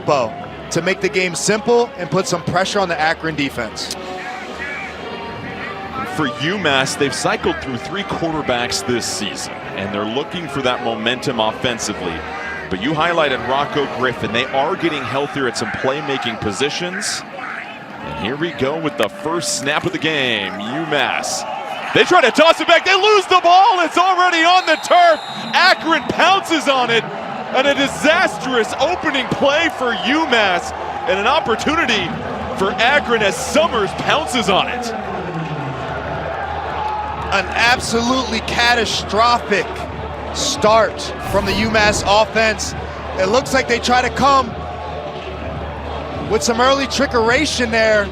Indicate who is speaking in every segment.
Speaker 1: tempo to make the game simple and put some pressure on the Akron defense.
Speaker 2: For UMass, they've cycled through 3 quarterbacks this season, and they're looking for that momentum offensively. But you highlighted Rocco Griffin. They are getting healthier at some playmaking positions. And here we go with the first snap of the game. UMass. They try to toss it back. They lose the ball. It's already on the turf. Akron pounces on it. And a disastrous opening play for UMass. And an opportunity for Akron as Summers pounces on it.
Speaker 1: An absolutely catastrophic start from the UMass offense. It looks like they try to come with some early trickeration there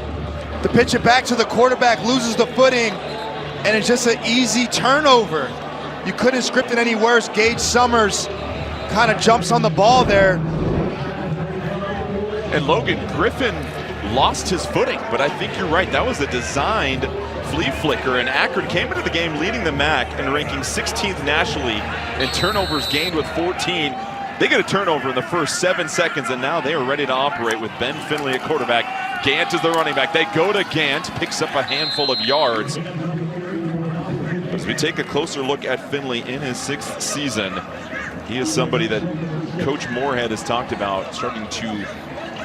Speaker 1: to pitch it back to the quarterback, loses the footing, and it's just an easy turnover. You couldn't script it any worse. Gage Summers kind of jumps on the ball there.
Speaker 2: And Logan, Griffin lost his footing, but I think you're right. That was a designed flea flicker, and Akron came into the game leading the MAC and ranking 16th nationally in turnovers gained with 14. They get a turnover in the first 7 seconds, and now they are ready to operate with Ben Finley at quarterback. Gant is the running back. They go to Gant, picks up a handful of yards. As we take a closer look at Finley in his 6th season, he is somebody that Coach Moorhead has talked about starting to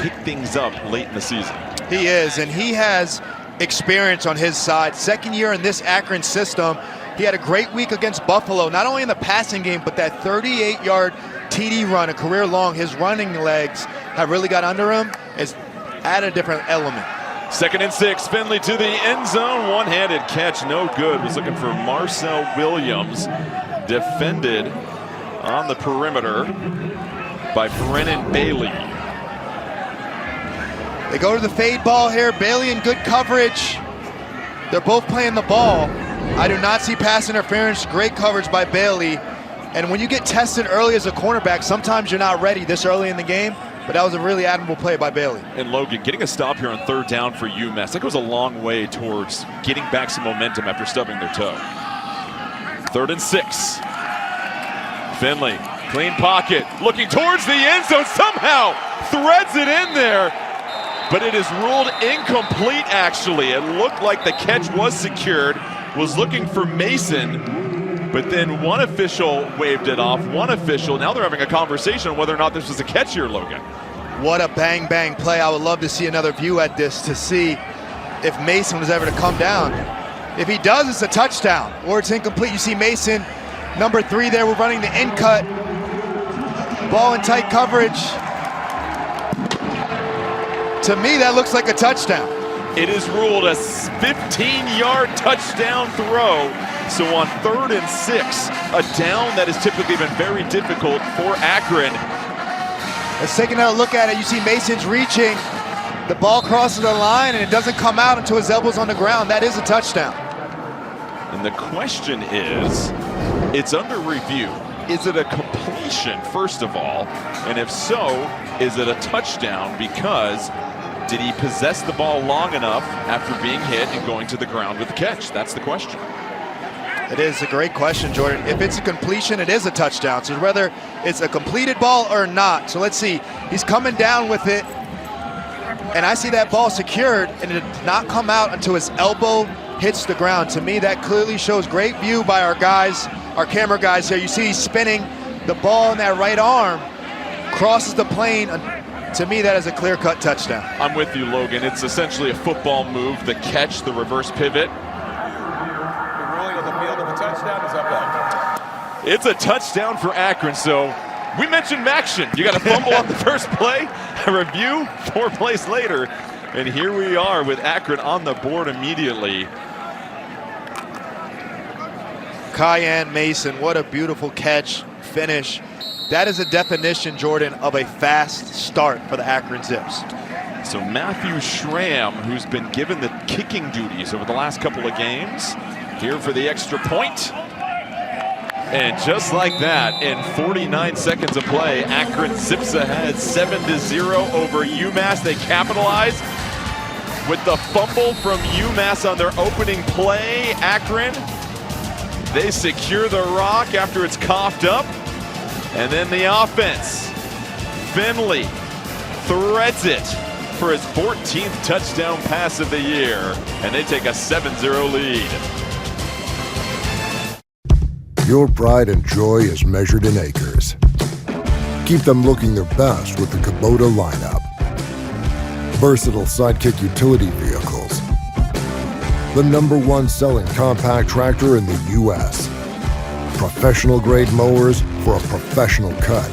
Speaker 2: pick things up late in the season.
Speaker 1: He is, and he has experience on his side. 2nd year in this Akron system. He had a great week against Buffalo, not only in the passing game, but that 38-yard TD run, a career long. His running legs have really got under him. It's added a different element.
Speaker 2: 2nd and 6, Finley to the end zone. One-handed catch, no good. Was looking for Marcel Williams. Defended on the perimeter by Brennan Bailey.
Speaker 1: They go to the fade ball here. Bailey in good coverage. They're both playing the ball. I do not see pass interference. Great coverage by Bailey. And when you get tested early as a cornerback, sometimes you're not ready this early in the game. But that was a really admirable play by Bailey.
Speaker 2: And Logan, getting a stop here on 3rd down for UMass, that goes a long way towards getting back some momentum after stubbing their toe. 3rd and 6. Finley, clean pocket, looking towards the end zone, somehow threads it in there. But it is ruled incomplete, actually. It looked like the catch was secured, was looking for Mason, but then one official waved it off, one official. Now they're having a conversation on whether or not this was a catch here, Logan.
Speaker 1: What a bang-bang play. I would love to see another view at this to see if Mason was ever to come down. If he does, it's a touchdown, or it's incomplete. You see Mason, number 3 there, we're running the in cut. Ball in tight coverage. To me, that looks like a touchdown.
Speaker 2: It is ruled a 15-yard touchdown throw. So on 3rd and 6, a down that has typically been very difficult for Akron.
Speaker 1: Let's take another look at it. You see Mason's reaching. The ball crosses the line, and it doesn't come out until his elbow's on the ground. That is a touchdown.
Speaker 2: And the question is, it's under review. Is it a completion, first of all? And if so, is it a touchdown? Because did he possess the ball long enough after being hit and going to the ground with the catch? That's the question.
Speaker 1: It is a great question, Jordan. If it's a completion, it is a touchdown. So whether it's a completed ball or not. So let's see. He's coming down with it, and I see that ball secured, and it did not come out until his elbow hits the ground. To me, that clearly shows great view by our guys, our camera guys here. You see he's spinning the ball in that right arm, crosses the plane. To me, that is a clear-cut touchdown.
Speaker 2: I'm with you, Logan. It's essentially a football move, the catch, the reverse pivot. It's a touchdown for Akron. So we mentioned Maction. You got a fumble on the first play, a review 4 plays later, and here we are with Akron on the board immediately.
Speaker 1: Kyan Mason, what a beautiful catch, finish. That is a definition, Jordan, of a fast start for the Akron Zips.
Speaker 2: So Matthew Schramm, who's been given the kicking duties over the last couple of games, here for the extra point. And just like that, in 49 seconds of play, Akron zips ahead 7-0 over UMass. They capitalize with the fumble from UMass on their opening play. Akron, they secure the rock after it's coughed up. And then the offense, Finley threads it for his 14th touchdown pass of the year, and they take a 7-0 lead.
Speaker 3: Your pride and joy is measured in acres. Keep them looking their best with the Kubota lineup. Versatile sidekick utility vehicles. The #1 selling compact tractor in the U.S. Professional grade mowers for a professional cut.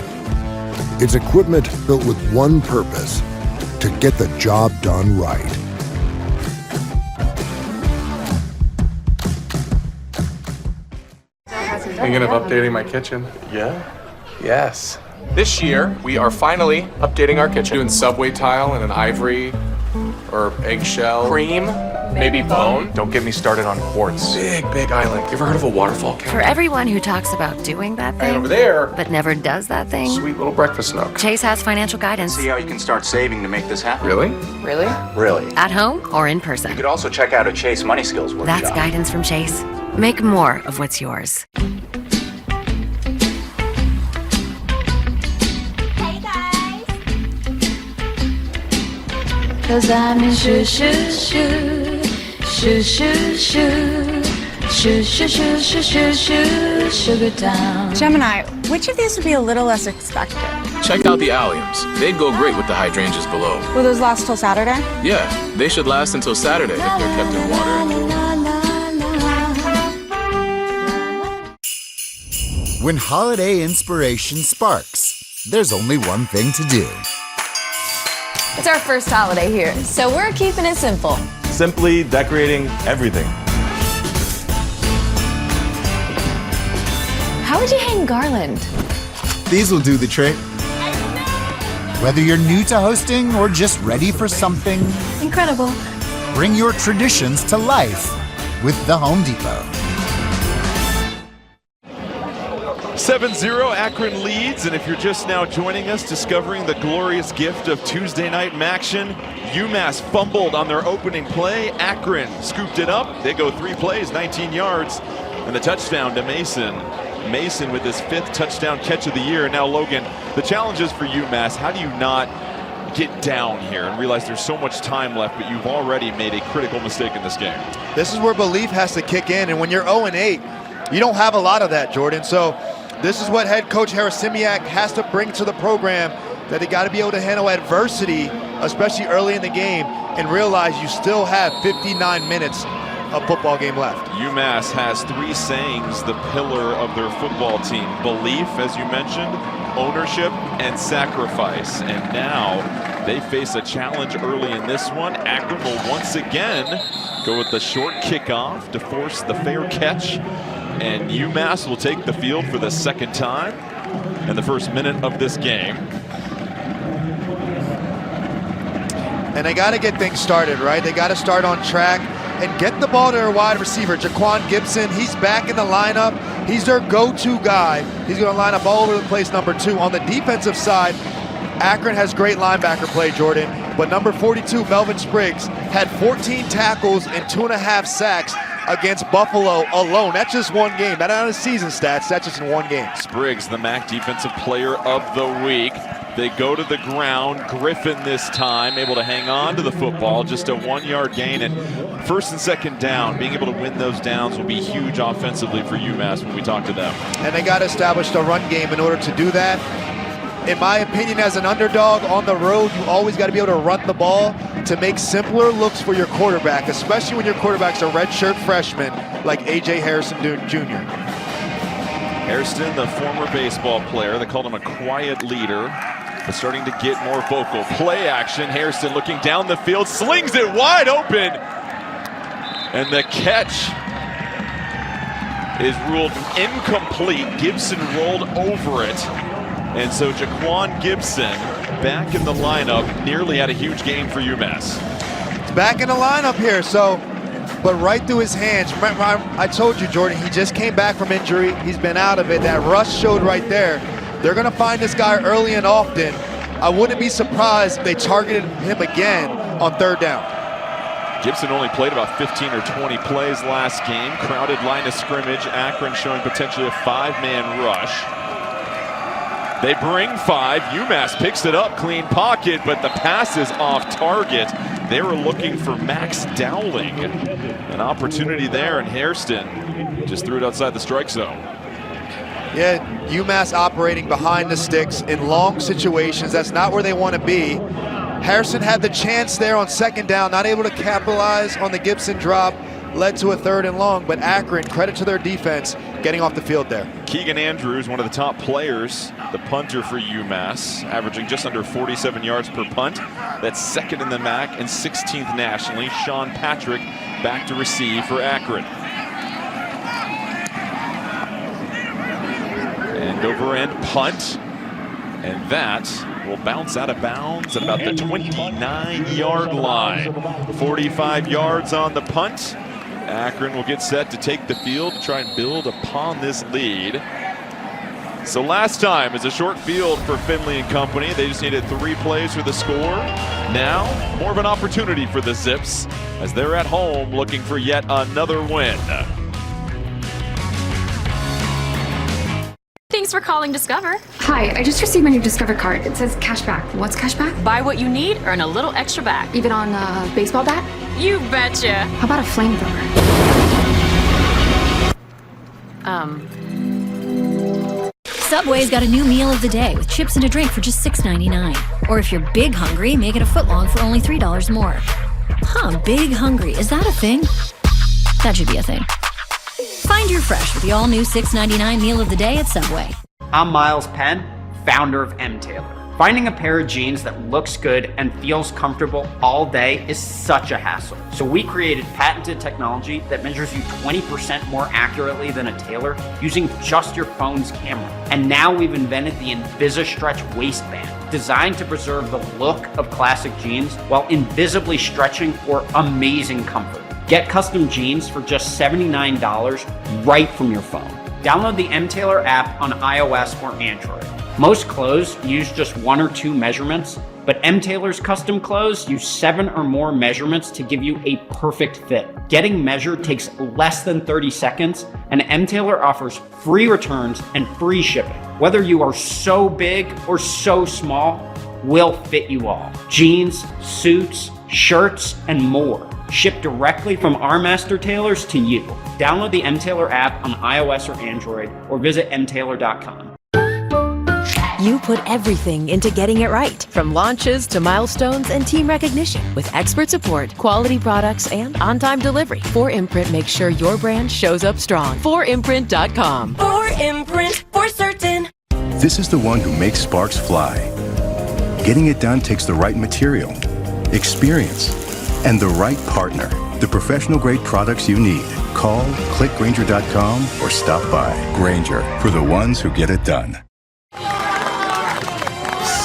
Speaker 3: It's equipment built with one purpose: to get the job done right.
Speaker 4: Thinking of updating my kitchen?
Speaker 2: Yeah?
Speaker 4: Yes. This year, we are finally updating our kitchen. Doing subway tile and an ivory or eggshell. Cream, maybe bone. Don't get me started on quartz. Big island. You ever heard of a waterfall?
Speaker 5: For everyone who talks about doing that
Speaker 4: And
Speaker 5: thing,
Speaker 4: over there,
Speaker 5: but never does that thing,
Speaker 4: sweet little breakfast nook.
Speaker 5: Chase has financial guidance.
Speaker 6: See how you can start saving to make this happen.
Speaker 4: Really?
Speaker 5: Really?
Speaker 6: Really.
Speaker 5: At home or in
Speaker 6: You
Speaker 5: person.
Speaker 6: could also check out a Chase Money Skills workshop.
Speaker 5: That's guidance from Chase. Make more of what's yours.
Speaker 7: Hey guys!
Speaker 8: 'Cause I'm in shoo shoo shoo, shoo shoo shoo, shoo shoo shoo shoo shoo shoo, Sugar Town.
Speaker 7: Gemini, which of these would be a little less expected?
Speaker 9: Check out the alliums. They'd go great with the hydrangeas below.
Speaker 7: Will those last till Saturday?
Speaker 9: Yeah, they should last until Saturday if they're kept in water.
Speaker 10: When holiday inspiration sparks, there's only one thing to do.
Speaker 8: It's our first holiday here, so we're keeping it simple.
Speaker 11: Simply decorating everything.
Speaker 8: How would you hang garland?
Speaker 10: These will do the trick. Whether you're new to hosting or just ready for something,
Speaker 8: Incredible.
Speaker 10: bring your traditions to life with the Home Depot.
Speaker 2: 7-0, Akron leads, and if you're just now joining us, discovering the glorious gift of Tuesday night action, UMass fumbled on their opening play. Akron scooped it up. They go 3 plays, 19 yards, and the touchdown to Mason. Mason with his 5th touchdown catch of the year. Now, Logan, the challenge is for UMass. How do you not get down here and realize there's so much time left, but you've already made a critical mistake in this game?
Speaker 1: This is where belief has to kick in, and when you're 0-8, you don't have a lot of that, Jordan. So this is what head coach Harasimiak has to bring to the program, that they got to be able to handle adversity, especially early in the game, and realize you still have 59 minutes of football game left.
Speaker 2: UMass has 3 sayings, the pillar of their football team: belief, as you mentioned, ownership, and sacrifice. And now they face a challenge early in this one. Akron will once again go with the short kickoff to force the fair catch. And UMass will take the field for the 2nd time in the first minute of this game.
Speaker 1: And they got to get things started, right? They got to start on track and get the ball to their wide receiver, Jaquan Gibson. He's back in the lineup. He's their go-to guy. He's going to line up all over the place, number 2. On the defensive side, Akron has great linebacker play, Jordan, but number 42, Melvin Spriggs, had 14 tackles and 2.5 sacks against Buffalo alone. That's just one game. That's not his season stats. That's just in one game.
Speaker 2: Spriggs, the MAC Defensive Player of the Week. They go to the ground. Griffin this time able to hang on to the football. Just a 1-yard gain. And 1st and 2nd down, being able to win those downs will be huge offensively for UMass when we talk to them.
Speaker 1: And they got to establish a run game in order to do that. In my opinion, as an underdog on the road, you always got to be able to run the ball to make simpler looks for your quarterback, especially when your quarterback's a redshirt freshman like A.J. Harrison Jr.
Speaker 2: Hairston, the former baseball player, they called him a quiet leader, but starting to get more vocal. Play action, Hairston looking down the field, slings it wide open, and the catch is ruled incomplete. Gibson rolled over it. And so Jaquan Gibson back in the lineup, nearly had a huge game for UMass.
Speaker 1: It's back in the lineup here, but right through his hands. Remember, I told you, Jordan, he just came back from injury. He's been out of it. That rush showed right there. They're going to find this guy early and often. I wouldn't be surprised if they targeted him again on 3rd down.
Speaker 2: Gibson only played about 15 or 20 plays last game. Crowded line of scrimmage. Akron showing potentially a 5-man rush. They bring 5. UMass picks it up, clean pocket, but the pass is off target. They were looking for Max Dowling. An opportunity there, and Hairston just threw it outside the strike zone.
Speaker 1: Yeah, UMass operating behind the sticks in long situations. That's not where they want to be. Harrison had the chance there on second down, not able to capitalize on the Gibson drop, led to a 3rd and long, but Akron, credit to their defense, getting off the field there.
Speaker 2: Keegan Andrews, one of the top players, the punter for UMass, averaging just under 47 yards per punt. That's 2nd in the MAC and 16th nationally. Sean Patrick back to receive for Akron. And over end punt, and that will bounce out of bounds at about the 29-yard line. 45 yards on the punt. Akron will get set to take the field to try and build upon this lead. So last time is a short field for Finley and company. They just needed 3 plays for the score. Now, more of an opportunity for the Zips as they're at home looking for yet another win.
Speaker 8: Thanks for calling Discover.
Speaker 12: Hi, I just received my new Discover card. It says cashback. What's cashback?
Speaker 8: Buy what you need, earn a little extra back.
Speaker 12: Even on a baseball bat?
Speaker 8: You betcha.
Speaker 12: How about a flamethrower?
Speaker 13: Subway's got a new meal of the day with chips and a drink for just $6.99. Or if you're big hungry, make it a footlong for only $3 more. Huh, big hungry. Is that a thing? That should be a thing. Find your fresh with the all-new $6.99 meal of the day at Subway.
Speaker 14: I'm Miles Penn, founder of M. Taylor. Finding a pair of jeans that looks good and feels comfortable all day is such a hassle. So we created patented technology that measures you 20% more accurately than a tailor using just your phone's camera. And now we've invented the InvisiStretch waistband, designed to preserve the look of classic jeans while invisibly stretching for amazing comfort. Get custom jeans for just $79 right from your phone. Download the M. Taylor app on iOS or Android. Most clothes use just 1 or 2 measurements, but M. Taylor's custom clothes use 7 or more measurements to give you a perfect fit. Getting measured takes less than 30 seconds, and M. Taylor offers free returns and free shipping. Whether you are so big or so small, we'll fit you all. Jeans, suits, shirts, and more. Shipped directly from our master tailors to you. Download the M. Taylor app on iOS or Android, or visit mtaylor.com.
Speaker 15: You put everything into getting it right, from launches to milestones and team recognition. With expert support, quality products, and on-time delivery, 4imprint makes sure your brand shows up strong. 4imprint.com.
Speaker 16: 4imprint, for certain.
Speaker 17: This is the one who makes sparks fly. Getting it done takes the right material, experience, and the right partner. The professional-grade products you need. Call, click Grainger.com, or stop by. Grainger, for the ones who get it done.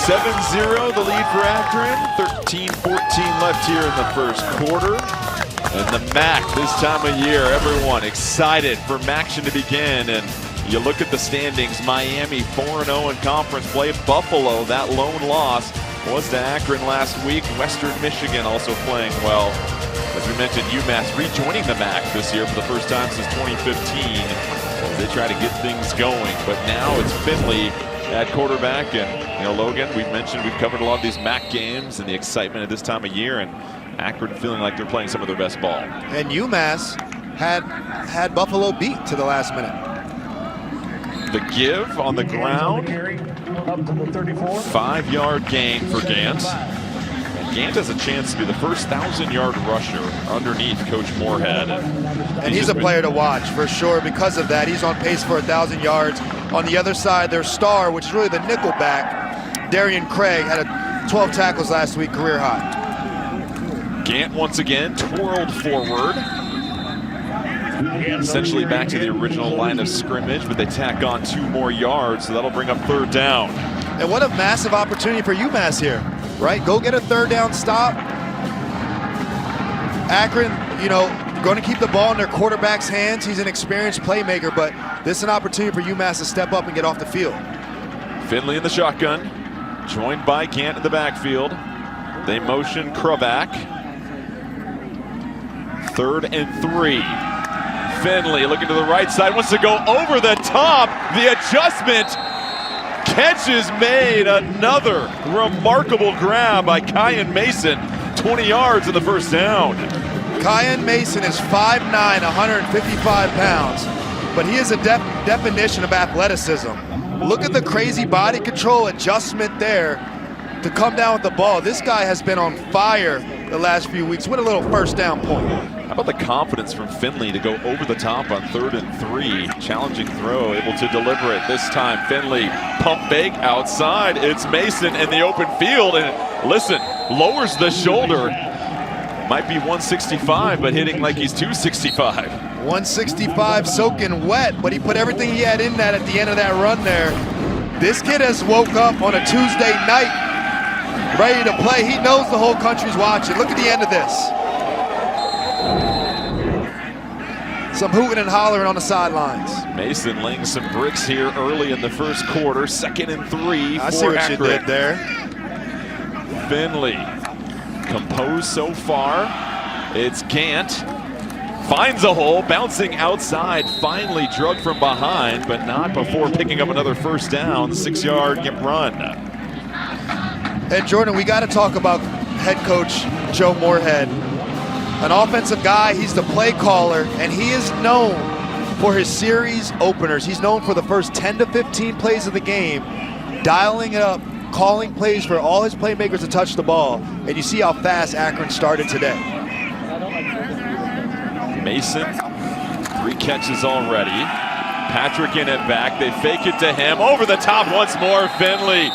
Speaker 2: 7-0 the lead for Akron. 13-14 left here in the first quarter. And the MAC this time of year, everyone excited for MACtion to begin. And you look at the standings, Miami 4-0 in conference play. Buffalo, that lone loss was to Akron last week. Western Michigan also playing well. As we mentioned, UMass rejoining the MAC this year for the first time since 2015 as they try to get things going. But now it's Finley at quarterback, and Logan, we've covered a lot of these MAC games and the excitement at this time of year, and Akron feeling like they're playing some of their best ball.
Speaker 1: And UMass had Buffalo beat to the last minute.
Speaker 2: The give on the ground, 5-yard gain for Gant. And Gant has a chance to be the first 1,000-yard rusher underneath Coach Moorhead.
Speaker 1: And he's a player to watch for sure. Because of that, he's on pace for 1,000 yards. On the other side, their star, which is really the nickel back, Darian Craig, had 12 tackles last week, career high.
Speaker 2: Gant once again twirled forward. Essentially back to the original line of scrimmage, but they tack on 2 more yards, so that'll bring up 3rd down.
Speaker 1: And what a massive opportunity for UMass here, right? Go get a 3rd down stop. Akron, going to keep the ball in their quarterback's hands. He's an experienced playmaker, but this is an opportunity for UMass to step up and get off the field.
Speaker 2: Finley in the shotgun, joined by Gant in the backfield. They motion Krubak. 3rd and 3. Finley looking to the right side, wants to go over the top. The adjustment Catch is made. Another remarkable grab by Kyan Mason. 20 yards in the first down.
Speaker 1: Kyan Mason is 5'9", 155 pounds, but he is a definition of athleticism. Look at the crazy body control adjustment there to come down with the ball. This guy has been on fire the last few weeks with a little first down point.
Speaker 2: How about the confidence from Finley to go over the top on 3rd and 3? Challenging throw, able to deliver it. This time, Finley, pump fake outside. It's Mason in the open field, and listen, lowers the shoulder. Might be 165, but hitting like he's 265.
Speaker 1: 165 soaking wet, but he put everything he had in that at the end of that run there. This kid has woke up on a Tuesday night, ready to play. He knows the whole country's watching. Look at the end of this. Some hooting and hollering on the sidelines.
Speaker 2: Mason laying some bricks here early in the first quarter. 2nd and 3 for
Speaker 1: I see what
Speaker 2: Akron.
Speaker 1: you did there.
Speaker 2: Finley, composed so far. It's Gant. Finds a hole, bouncing outside, finally drugged from behind, but not before picking up another first down, 6-yard run.
Speaker 1: And Jordan, we got to talk about head coach Joe Moorhead. An offensive guy, he's the play caller, and he is known for his series openers. He's known for the first 10 to 15 plays of the game, dialing it up, calling plays for all his playmakers to touch the ball. And you see how fast Akron started today.
Speaker 2: Mason, 3 catches already. Patrick in it back. They fake it to him. Over the top once more, Finley.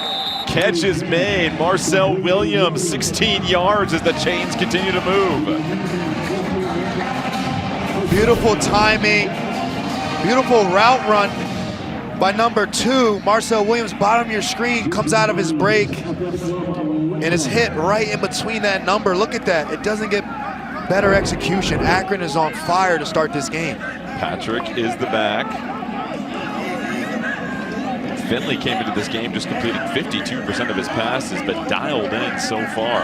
Speaker 2: Catch is made. Marcel Williams, 16 yards as the chains continue to move.
Speaker 1: Beautiful timing. Beautiful route run by number 2. Marcel Williams, bottom of your screen, comes out of his break and is hit right in between that number. Look at that. It doesn't get better execution. Akron is on fire to start this game.
Speaker 2: Patrick is the back. Finley came into this game just completing 52% of his passes, but dialed in so far.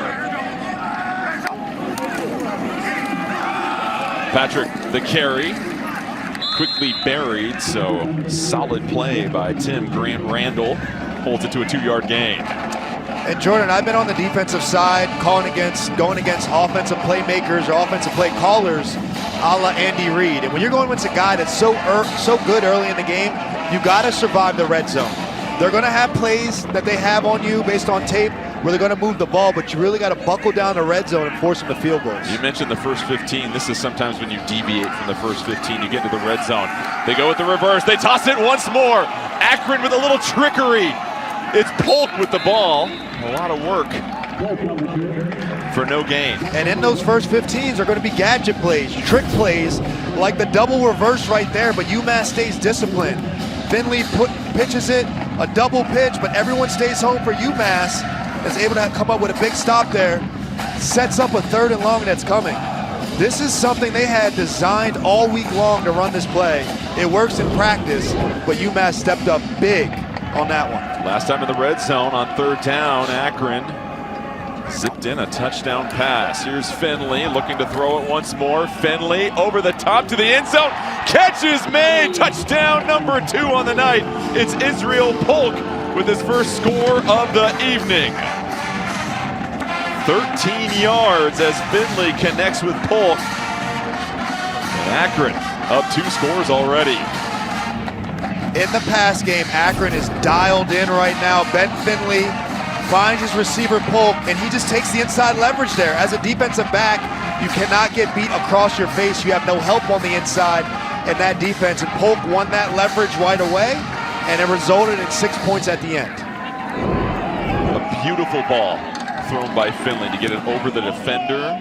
Speaker 2: Patrick, the carry, quickly buried, so solid play by Tim Grant Randall. Holds it to a 2-yard gain.
Speaker 1: And Jordan, I've been on the defensive side going against offensive playmakers or offensive play callers a la Andy Reid. And when you're going against a guy that's so good early in the game, you got to survive the red zone. They're going to have plays that they have on you based on tape where they're going to move the ball, but you really got to buckle down the red zone and force them to field goals.
Speaker 2: You mentioned the first 15. This is sometimes when you deviate from the first 15, you get to the red zone. They go with the reverse. They toss it once more. Akron with a little trickery. It's Polk with the ball. A lot of work for no gain.
Speaker 1: And in those first 15s are going to be gadget plays, trick plays, like the double reverse right there, but UMass stays disciplined. Finley pitches it, a double pitch, but everyone stays home for UMass. Is able to come up with a big stop there, sets up a 3rd and long that's coming. This is something they had designed all week long to run this play. It works in practice, but UMass stepped up big on that one.
Speaker 2: Last time in the red zone on 3rd down, Akron zipped in a touchdown pass. Here's Finley looking to throw it once more. Finley over the top to the end zone. Catch is made. Touchdown number 2 on the night. It's Israel Polk with his first score of the evening. 13 yards as Finley connects with Polk. And Akron up 2 scores already.
Speaker 1: In the pass game, Akron is dialed in right now. Ben Finley finds his receiver Polk, and he just takes the inside leverage there. As a defensive back, you cannot get beat across your face. You have no help on the inside in that defense, and Polk won that leverage right away, and it resulted in 6 points at the end.
Speaker 2: A beautiful ball thrown by Finley to get it over the defender.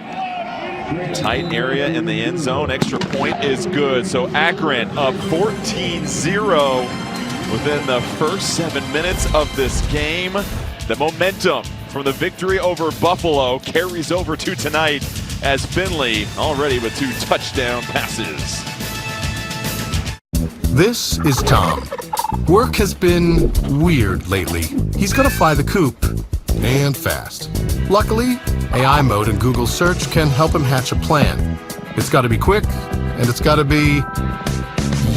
Speaker 2: Tight area in the end zone. Extra point is good. So Akron up 14-0 within the first 7 minutes of this game. The momentum from the victory over Buffalo carries over to tonight as Finley already with 2 touchdown passes.
Speaker 18: This is Tom. Work has been weird lately. He's got to fly the coop, and fast. Luckily, AI mode in Google search can help him hatch a plan. It's got to be quick, and it's got to be,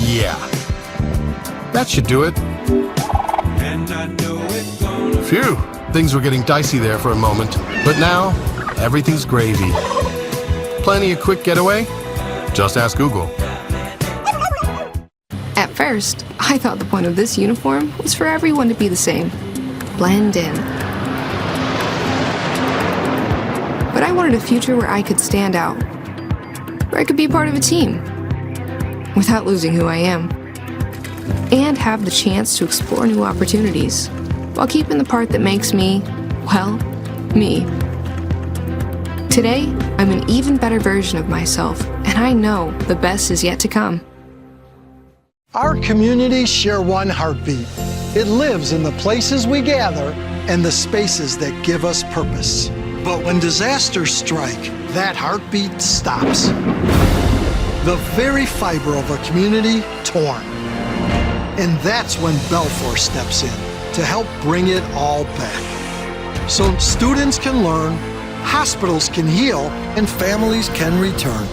Speaker 18: yeah. That should do it.
Speaker 19: And
Speaker 18: Phew, things were getting dicey there for a moment, but now everything's gravy. Planning a quick getaway? Just ask Google.
Speaker 12: At first, I thought the point of this uniform was for everyone to be the same. Blend in. But I wanted a future where I could stand out. Where I could be part of a team. Without losing who I am. And have the chance to explore new opportunities. While keeping the part that makes me, well, me. Today, I'm an even better version of myself, and I know the best is yet to come.
Speaker 19: Our communities share one heartbeat. It lives in the places we gather and the spaces that give us purpose. But when disasters strike, that heartbeat stops. The very fiber of a community torn. And that's when Belfor steps in to help bring it all back. So students can learn, hospitals can heal, and families can return.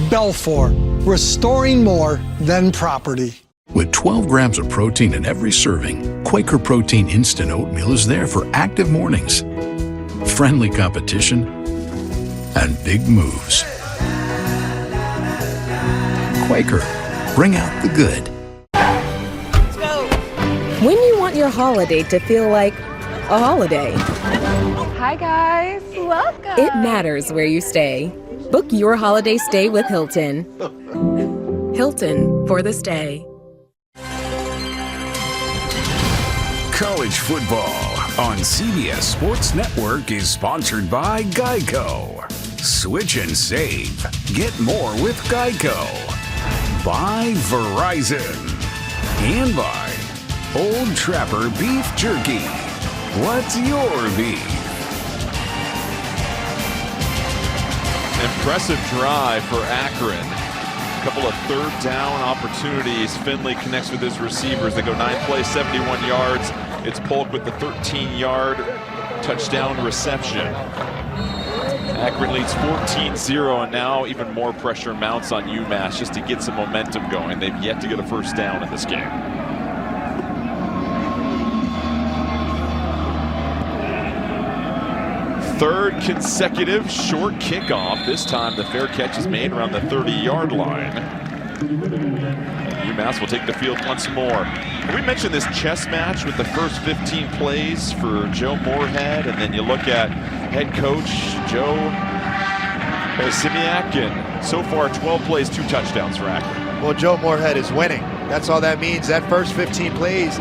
Speaker 19: Belfor, restoring more than property.
Speaker 20: With 12 grams of protein in every serving, Quaker Protein Instant Oatmeal is there for active mornings, friendly competition, and big moves. Quaker, bring out the good.
Speaker 15: When you want your holiday to feel like a holiday,
Speaker 21: Hi guys, welcome.
Speaker 15: it matters where you stay. Book your holiday stay with Hilton. Hilton for the stay.
Speaker 22: College football on CBS Sports Network is sponsored by Geico. Switch and save. Get more with Geico. By Verizon. And by Old Trapper Beef Jerky. What's your beef?
Speaker 2: Impressive drive for Akron. A couple of third down opportunities. Finley connects with his receivers. They go 9 plays, 71 yards. It's Polk with the 13-yard touchdown reception. Akron leads 14-0, and now even more pressure mounts on UMass just to get some momentum going. They've yet to get a first down in this game. Third consecutive short kickoff. This time the fair catch is made around the 30-yard line. UMass will take the field once more. We mentioned this chess match with the first 15 plays for Joe Moorhead, and then you look at head coach Joe Simiak, and so far 12 plays, 2 touchdowns for Akron.
Speaker 1: Well, Joe Moorhead is winning. That's all that means. That first 15 plays,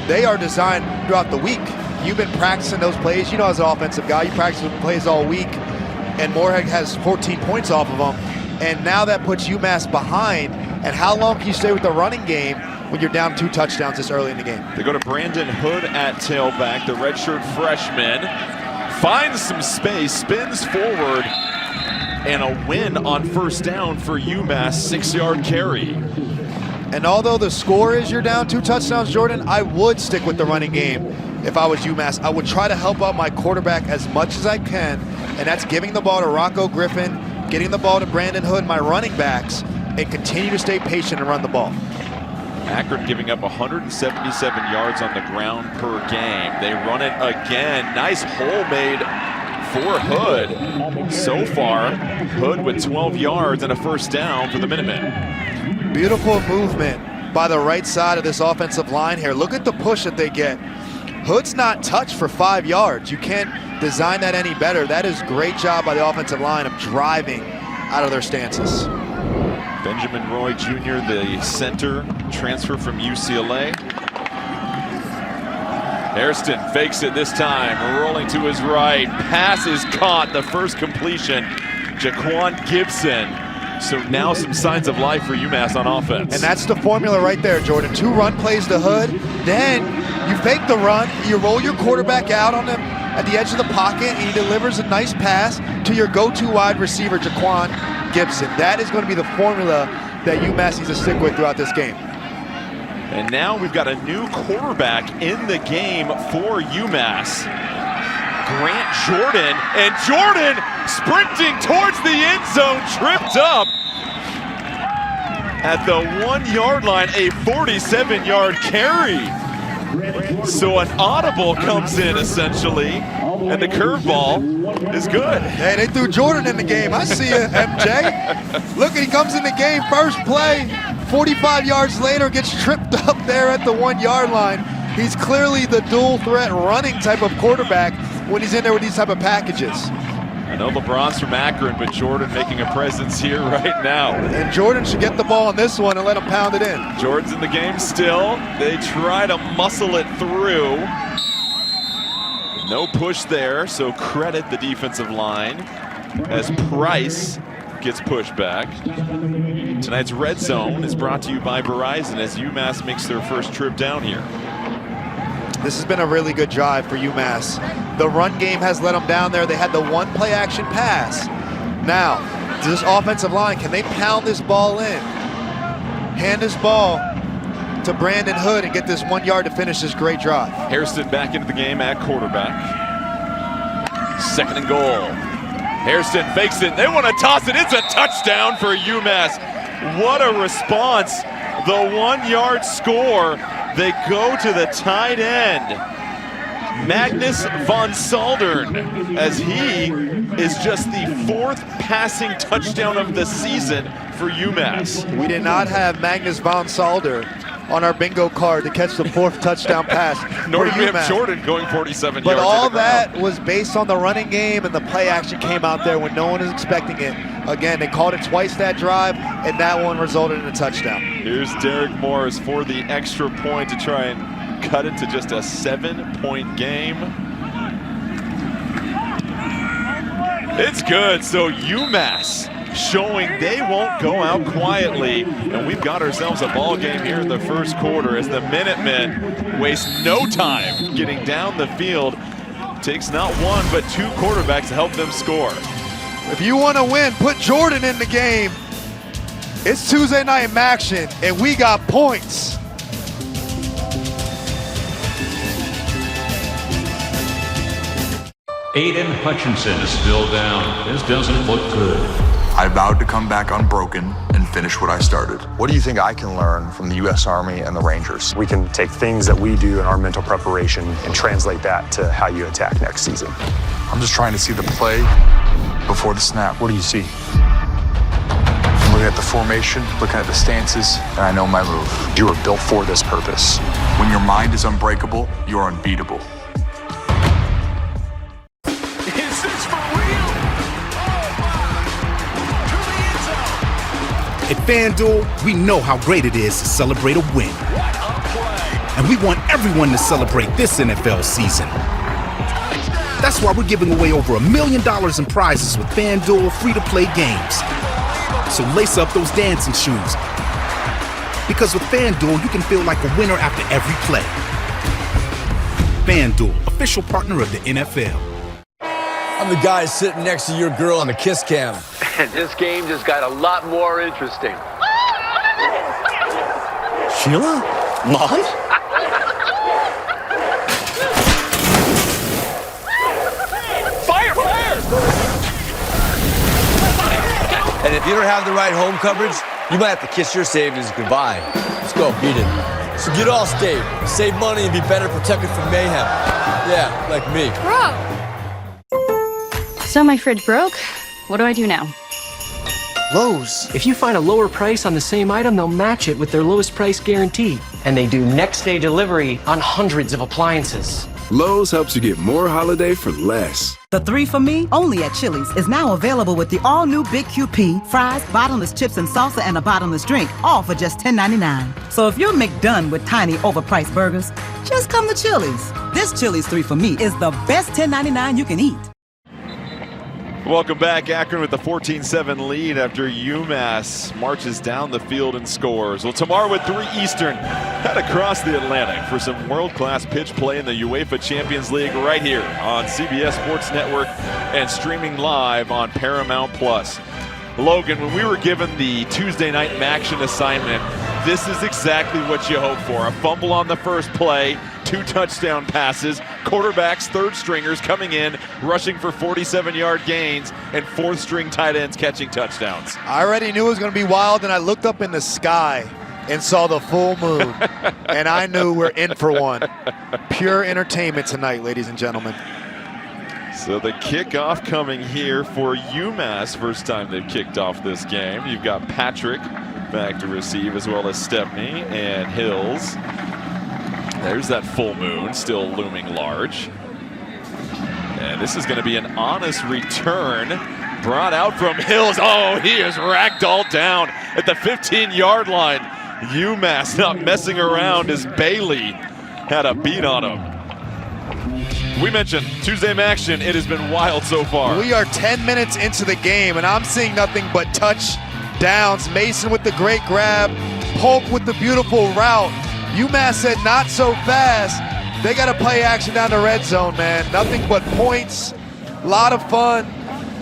Speaker 1: they are designed throughout the week. You've been practicing those plays. You know, as an offensive guy, you practice with plays all week, and Moorhead has 14 points off of them. And now that puts UMass behind. And how long can you stay with the running game when you're down 2 touchdowns this early in the game?
Speaker 2: They go to Brandon Hood at tailback, the redshirt freshman. Finds some space, spins forward, and a win on first down for UMass, 6-yard carry.
Speaker 1: And although the score is you're down 2 touchdowns, Jordan, I would stick with the running game. If I was UMass, I would try to help out my quarterback as much as I can, and that's giving the ball to Rocco Griffin, getting the ball to Brandon Hood, my running backs, and continue to stay patient and run the ball.
Speaker 2: Akron giving up 177 yards on the ground per game. They run it again. Nice hole made for Hood. So far, Hood with 12 yards and a first down for the Minutemen.
Speaker 1: Beautiful movement by the right side of this offensive line here. Look at the push that they get. Hood's not touched for 5 yards. You can't design that any better. That is great job by the offensive line of driving out of their stances.
Speaker 2: Benjamin Roy Jr., the center, transfer from UCLA. Hairston fakes it this time, rolling to his right. Pass is caught, the first completion. Jaquan Gibson. So now some signs of life for UMass on offense.
Speaker 1: And that's the formula right there, Jordan. 2 run plays to Hood, then you fake the run, you roll your quarterback out on him at the edge of the pocket, and he delivers a nice pass to your go-to wide receiver, Jaquan Gibson. That is going to be the formula that UMass needs to stick with throughout this game.
Speaker 2: And now we've got a new quarterback in the game for UMass. Grant Jordan, and Jordan sprinting towards the end zone, tripped up at the 1-yard line, a 47-yard carry So an audible comes in essentially, and the curveball is good.
Speaker 1: Hey, they threw Jordan in the game. I see you, MJ. Look, he comes in the game, first play, 45 yards later, gets tripped up there at the 1 yard line. He's clearly the dual threat running type of quarterback when he's in there with these type of packages.
Speaker 2: I know LeBron's from Akron, but Jordan making a presence here right now.
Speaker 1: And Jordan should get the ball on this one and let him pound it in.
Speaker 2: Jordan's in the game still. They try to muscle it through. No push there, so credit the defensive line as Price gets pushed back. Tonight's Red Zone is brought to you by Verizon as UMass makes their first trip down here.
Speaker 1: This has been a really good drive for UMass. The run game has let them down there. They had the one play action pass. Now, this offensive line, can they pound this ball in? Hand this ball to Brandon Hood and get this 1 yard to finish this great drive.
Speaker 2: Hairston back into the game at quarterback. 2nd and goal. Hairston fakes it. They want to toss it. It's a touchdown for UMass. What a response. The 1 yard score. They go to the tight end, Magnus von Saldern, as he is just the 4th passing touchdown of the season for UMass.
Speaker 1: We did not have Magnus von Saldern on our bingo card to catch the 4th touchdown pass.
Speaker 2: Nor did we have Jordan going 47
Speaker 1: but
Speaker 2: yards.
Speaker 1: But all that was based on the running game, and the play action came out there when no one is expecting it. Again, they called it twice that drive, and that one resulted in a touchdown.
Speaker 2: Here's Derek Morris for the extra point to try and cut it to just a 7-point game. It's good. So UMass showing they won't go out quietly, and we've got ourselves a ball game here in the first quarter as the Minutemen waste no time getting down the field. Takes not one but 2 quarterbacks to help them score.
Speaker 1: If you want to win, put Jordan in the game. It's Tuesday night action, and we got points.
Speaker 3: Aiden Hutchinson is still down. This doesn't look good.
Speaker 4: I vowed to come back unbroken and finish what I started. What do you think I can learn from the U.S. Army and the Rangers?
Speaker 23: We can take things that we do in our mental preparation and translate that to how you attack next season.
Speaker 4: I'm just trying to see the play before the snap.
Speaker 23: What do you see?
Speaker 4: I'm looking at the formation, looking at the stances, and I know my move.
Speaker 23: You were built for this purpose.
Speaker 4: When your mind is unbreakable, you're unbeatable.
Speaker 22: Is this for real? Oh my! To the end zone.
Speaker 24: At FanDuel, we know how great it is to celebrate a win.
Speaker 22: What a play!
Speaker 24: And we want everyone to celebrate this NFL season. That's why we're giving away over $1 million in prizes with FanDuel free-to-play games. So lace up those dancing shoes. Because with FanDuel, you can feel like a winner after every play. FanDuel, official partner of the NFL.
Speaker 25: I'm the guy sitting next to your girl on the kiss cam.
Speaker 26: And this game just got a lot more interesting.
Speaker 25: Sheila? Mom? And if you don't have the right home coverage, you might have to kiss your savings goodbye. Let's go, beat it. So get Allstate, save money, and be better protected from mayhem. Yeah, like me.
Speaker 27: Bro! So my fridge broke. What do I do now?
Speaker 28: Lowe's. If you find a lower price on the same item, they'll match it with their lowest price guarantee. And they do next day delivery on hundreds of appliances.
Speaker 29: Lowe's helps you get more holiday for less.
Speaker 30: The 3 for Me, only at Chili's, is now available with the all-new Big QP, fries, bottomless chips and salsa, and a bottomless drink, all for just $10.99. So if you're McDone with tiny, overpriced burgers, just come to Chili's. This Chili's 3 for Me is the best $10.99 you can eat.
Speaker 2: Welcome back. Akron with the 14-7 lead after UMass marches down the field and scores. Well, tomorrow at 3 Eastern, head across the Atlantic for some world-class pitch play in the UEFA Champions League right here on CBS Sports Network and streaming live on Paramount+. Logan, when we were given the Tuesday night action assignment, this is exactly what you hope for. A fumble on the first play, 2 touchdown passes, quarterbacks, third stringers coming in, rushing for 47-yard gains, and fourth string tight ends catching touchdowns.
Speaker 1: I already knew it was going to be wild, and I looked up in the sky and saw the full moon, and I knew we're in for one. Pure entertainment tonight, ladies and gentlemen.
Speaker 2: So the kickoff coming here for UMass. First time they've kicked off this game. You've got Patrick back to receive, as well as Stepney and Hills. There's that full moon still looming large. And this is going to be an honest return brought out from Hills. Oh, he is ragdolled down at the 15-yard line. UMass not messing around as Bailey had a beat on him. We mentioned Tuesday action. It has been wild so far.
Speaker 1: We are 10 minutes into the game, and I'm seeing nothing but touchdowns. Mason with the great grab. Polk with the beautiful route. UMass said not so fast. They got to play action down the red zone, man. Nothing but points. A lot of fun.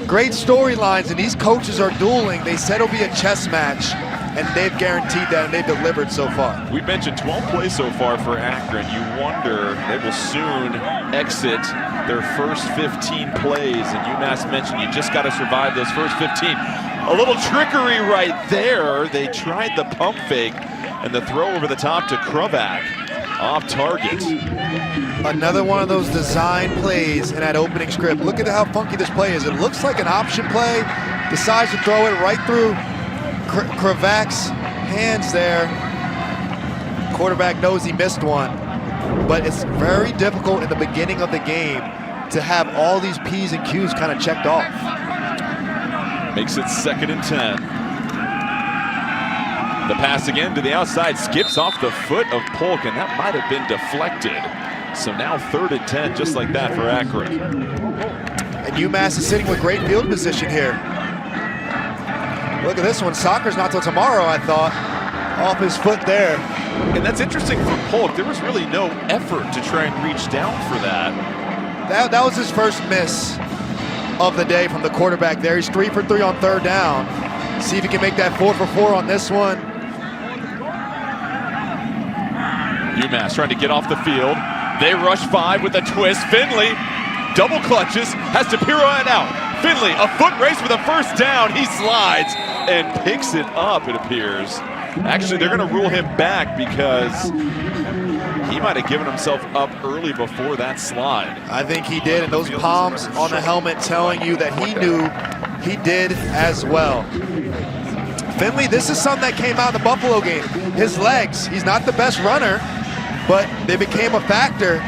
Speaker 1: Great storylines, and these coaches are dueling. They said it'll be a chess match, and they've guaranteed that, and they've delivered so far.
Speaker 2: We mentioned 12 plays so far for Akron. You wonder, they will soon exit their first 15 plays, and UMass mentioned you just got to survive those first 15. A little trickery right there. They tried the pump fake, and the throw over the top to Kravac. Off target.
Speaker 1: Another one of those design plays in that opening script. Look at how funky this play is. It looks like an option play. Decides to throw it right through Kravac's hands there. Quarterback knows he missed one. But it's very difficult in the beginning of the game to have all these P's and Q's kind of checked off.
Speaker 2: Makes it 2nd and 10. The pass again to the outside, skips off the foot of Polk, and that might have been deflected. So now 3rd and 10, just like that for Akron.
Speaker 1: And UMass is sitting with great field position here. Look at this one. Soccer's not till tomorrow, I thought. Off his foot there.
Speaker 2: And that's interesting for Polk. There was really no effort to try and reach down for that.
Speaker 1: That was his first miss of the day from the quarterback there. He's 3 for 3 on 3rd down. See if he can make that 4 for 4 on this one.
Speaker 2: UMass trying to get off the field. They rush 5 with a twist. Finley double clutches, has to pirouette out. Finley, a foot race with a first down. He slides and picks it up, it appears. Actually, they're going to rule him back because he might have given himself up early before that slide.
Speaker 1: I think he did, and those palms on the helmet telling you that he knew he did as well. Finley, this is something that came out in the Buffalo game. His legs, he's not the best runner, but they became a factor,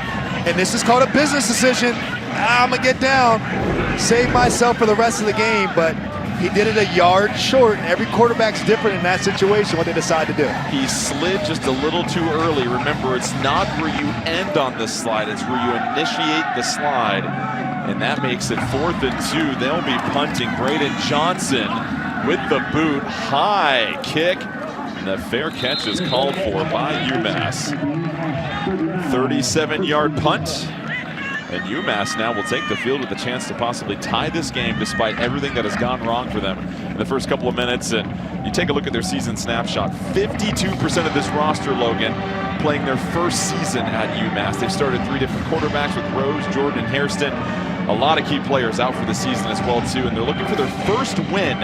Speaker 1: and this is called a business decision. I'm gonna get down, save myself for the rest of the game, but he did it a yard short. Every quarterback's different in that situation, what they decide to do.
Speaker 2: He slid just a little too early. Remember, it's not where you end on the slide, it's where you initiate the slide, and that makes it 4th and 2. They'll be punting. Braden Johnson with the boot, high kick. And the fair catch is called for by UMass. 37-yard punt. And UMass now will take the field with a chance to possibly tie this game despite everything that has gone wrong for them in the first couple of minutes. And you take a look at their season snapshot. 52% of this roster, Logan, playing their first season at UMass. They've started 3 different quarterbacks with Rose, Jordan, and Hairston. A lot of key players out for the season as well, too. And they're looking for their first win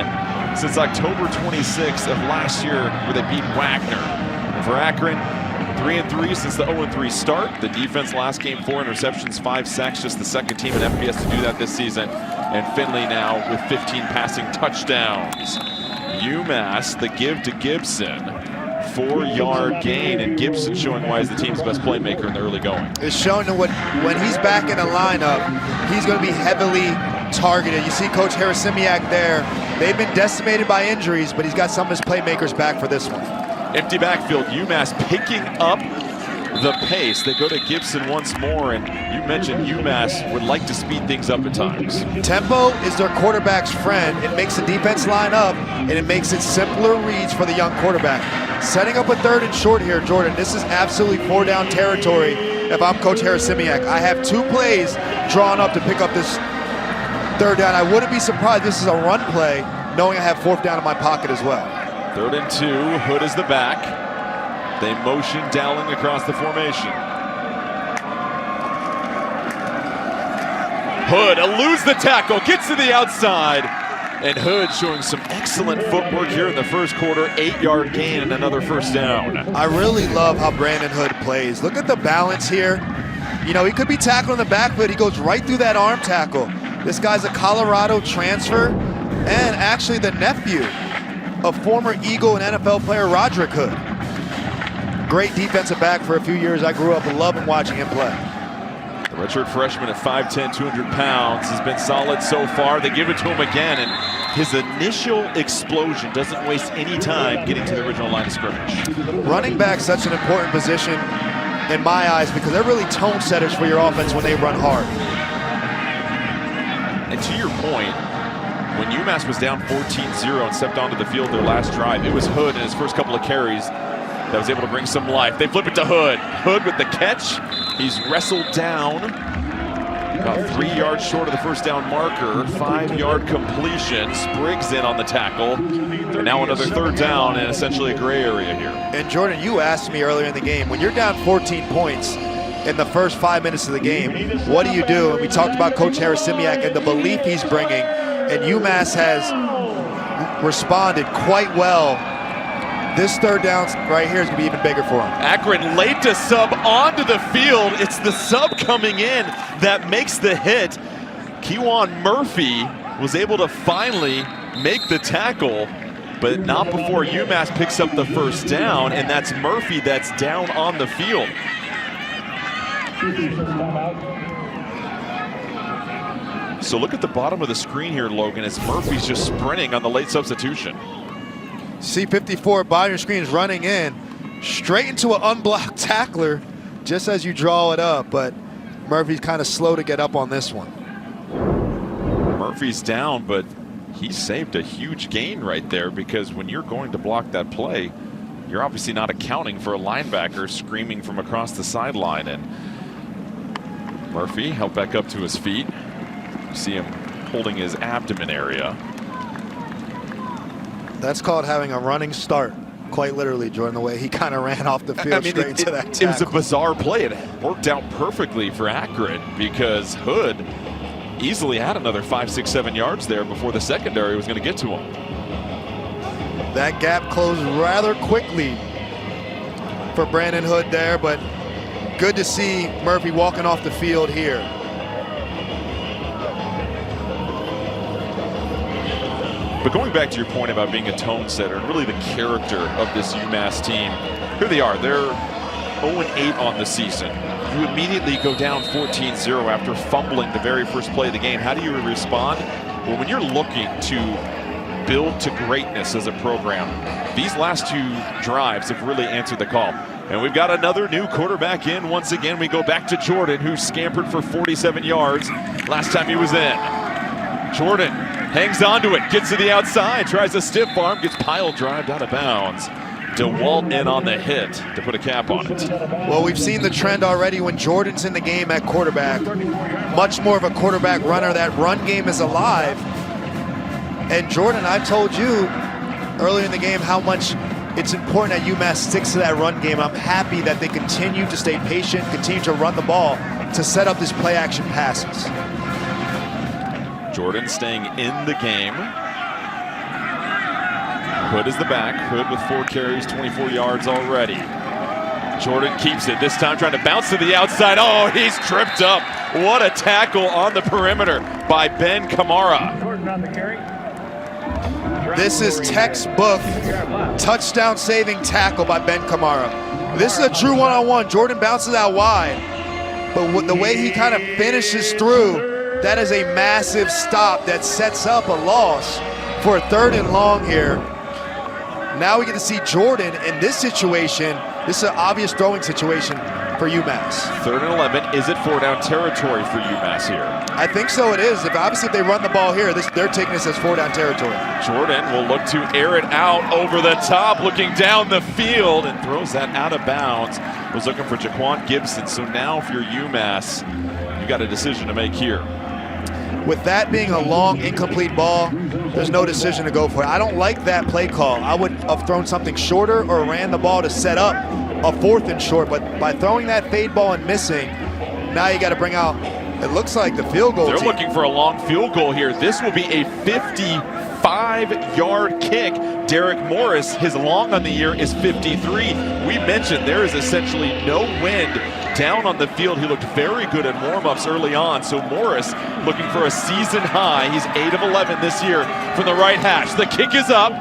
Speaker 2: since October 26th of last year, where they beat Wagner. And for Akron, 3-3 since the 0-3 start. The defense last game, 4 interceptions, 5 sacks, just the second team in FBS to do that this season. And Finley now with 15 passing touchdowns. UMass, the give to Gibson. 4-yard gain, and Gibson showing why he's the team's best playmaker in the early going.
Speaker 1: It's showing that when he's back in the lineup, he's going to be heavily targeted. You see Coach Harasimiak there. They've been decimated by injuries, but he's got some of his playmakers back for this one.
Speaker 2: Empty backfield, UMass picking up the pace. They go to Gibson once more, and you mentioned UMass would like to speed things up at times.
Speaker 1: Tempo is their quarterback's friend. It makes the defense line up, and it makes it simpler reads for the young quarterback. Setting up a 3rd and short here, Jordan. This is absolutely 4-down territory if I'm Coach Harasimiak. I have 2 plays drawn up to pick up this 3rd down. I wouldn't be surprised this is a run play, knowing I have 4th down in my pocket as well.
Speaker 2: 3rd and 2, Hood is the back. They motion Dowling across the formation. Hood eludes the tackle, gets to the outside, And Hood showing some excellent footwork here in the first quarter. 8-yard gain and another first down.
Speaker 1: I really love how Brandon Hood plays. Look at the balance here. You know, he could be tackled in the back, but he goes right through that arm tackle. This guy's a Colorado transfer and actually the nephew of former Eagle and NFL player Roderick Hood. Great defensive back for a few years. I grew up loving watching him play.
Speaker 2: The redshirt freshman at 5'10", 200 pounds has been solid so far. They give it to him again, and his initial explosion doesn't waste any time getting to the original line of scrimmage.
Speaker 1: Running back's such an important position in my eyes because they're really tone setters for your offense when they run hard.
Speaker 2: And to your point, when UMass was down 14-0 and stepped onto the field their last drive, it was Hood in his first couple of carries that was able to bring some life. They flip it to Hood. Hood with the catch. He's wrestled down about 3 yards short of the first down marker. 5-yard completion. Spriggs in on the tackle. And now another third down and essentially a gray area here.
Speaker 1: And Jordan, you asked me earlier in the game, when you're down 14 points in the first 5 minutes of the game, what do you do? And we talked about Coach Harris-Simiak and the belief he's bringing. And UMass has responded quite well. This third down right here is going to be even bigger for him.
Speaker 2: Akron late to sub onto the field. It's the sub coming in that makes the hit. Kewan Murphy was able to finally make the tackle, but not before UMass picks up the first down, and that's Murphy that's down on the field. So look at the bottom of the screen here, Logan, as Murphy's just sprinting on the late substitution.
Speaker 1: C54 bottom screen is running in straight into an unblocked tackler just as you draw it up, but Murphy's kind of slow to get up on this one.
Speaker 2: Murphy's down, but he saved a huge gain right there, because when you're going to block that play, you're obviously not accounting for a linebacker screaming from across the sideline. And Murphy helped back up to his feet. You see him holding his abdomen area.
Speaker 1: That's called having a running start, quite literally, Jordan, the way he kind of ran off the field straight into that tackle.
Speaker 2: It was a bizarre play. It worked out perfectly for Akron because Hood easily had another 5, 6, 7 yards there before the secondary was going to get to him.
Speaker 1: That gap closed rather quickly for Brandon Hood there, but good to see Murphy walking off the field here.
Speaker 2: But going back to your point about being a tone setter and really the character of this UMass team, here they are. They're 0-8 on the season. You immediately go down 14-0 after fumbling the very first play of the game. How do you respond? Well, when you're looking to build to greatness as a program, these last 2 drives have really answered the call. And we've got another new quarterback in. Once again, we go back to Jordan, who scampered for 47 yards last time he was in. Jordan hangs onto it, gets to the outside, tries a stiff arm, gets pile drived out of bounds. DeWalt in on the hit to put a cap on it.
Speaker 1: Well, we've seen the trend already when Jordan's in the game at quarterback. Much more of a quarterback runner. That run game is alive. And Jordan, I've told you earlier in the game how much it's important that UMass sticks to that run game. I'm happy that they continue to stay patient, continue to run the ball to set up this play action passes.
Speaker 2: Jordan staying in the game. Hood is the back. Hood with 4 carries, 24 yards already. Jordan keeps it, this time trying to bounce to the outside. Oh, he's tripped up. What a tackle on the perimeter by Ben Kamara.
Speaker 1: This is textbook touchdown saving tackle by Ben Kamara. This is a true one-on-one. Jordan bounces out wide, but with the way he kind of finishes through, that is a massive stop that sets up a loss for a 3rd and long here. Now we get to see Jordan in this situation. This is an obvious throwing situation for UMass.
Speaker 2: 3rd and 11. Is it 4-down territory for UMass here?
Speaker 1: I think so it is. Obviously, if they run the ball here, they're taking this as 4-down territory.
Speaker 2: Jordan will look to air it out over the top, looking down the field, and throws that out of bounds. Was looking for Jaquan Gibson. So now if you're UMass, you got a decision to make here.
Speaker 1: With that being a long, incomplete ball, there's no decision to go for it. I don't like that play call. I would have thrown something shorter or ran the ball to set up a 4th and short, but by throwing that fade ball and missing, now you got to bring out, it looks like the field goal
Speaker 2: They're
Speaker 1: team.
Speaker 2: looking for a long field goal here. This will be a 50 55-yard kick. Derek Morris, his long on the year is 53. We mentioned there is essentially no wind down on the field. He looked very good at warm-ups early on. So Morris looking for a season high. He's 8 of 11 this year from the right hash. The kick is up.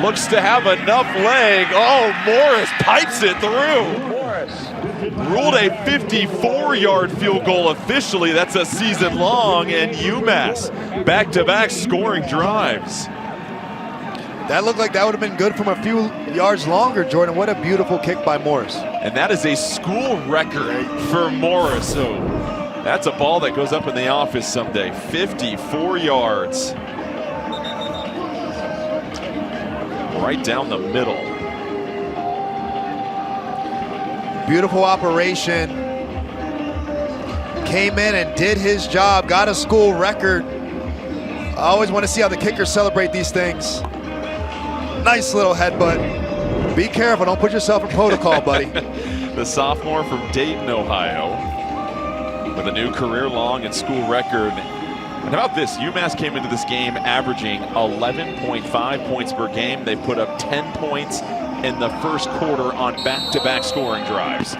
Speaker 2: Looks to have enough leg. Oh, Morris pipes it through. Ruled a 54-yard field goal officially. That's a season long, and UMass back-to-back scoring drives.
Speaker 1: That looked like that would have been good from a few yards longer, Jordan. What a beautiful kick by Morris.
Speaker 2: And that is a school record for Morris. So that's a ball that goes up in the office someday. 54 yards. Right down the middle.
Speaker 1: Beautiful operation. Came in and did his job, got a school record. I always want to see how the kickers celebrate these things. Nice little headbutt. Be careful, don't put yourself in protocol, buddy.
Speaker 2: The sophomore from Dayton, Ohio, with a new career long and school record. And how about this? UMass came into this game averaging 11.5 points per game. They put up 10 points in the first quarter on back-to-back scoring drives.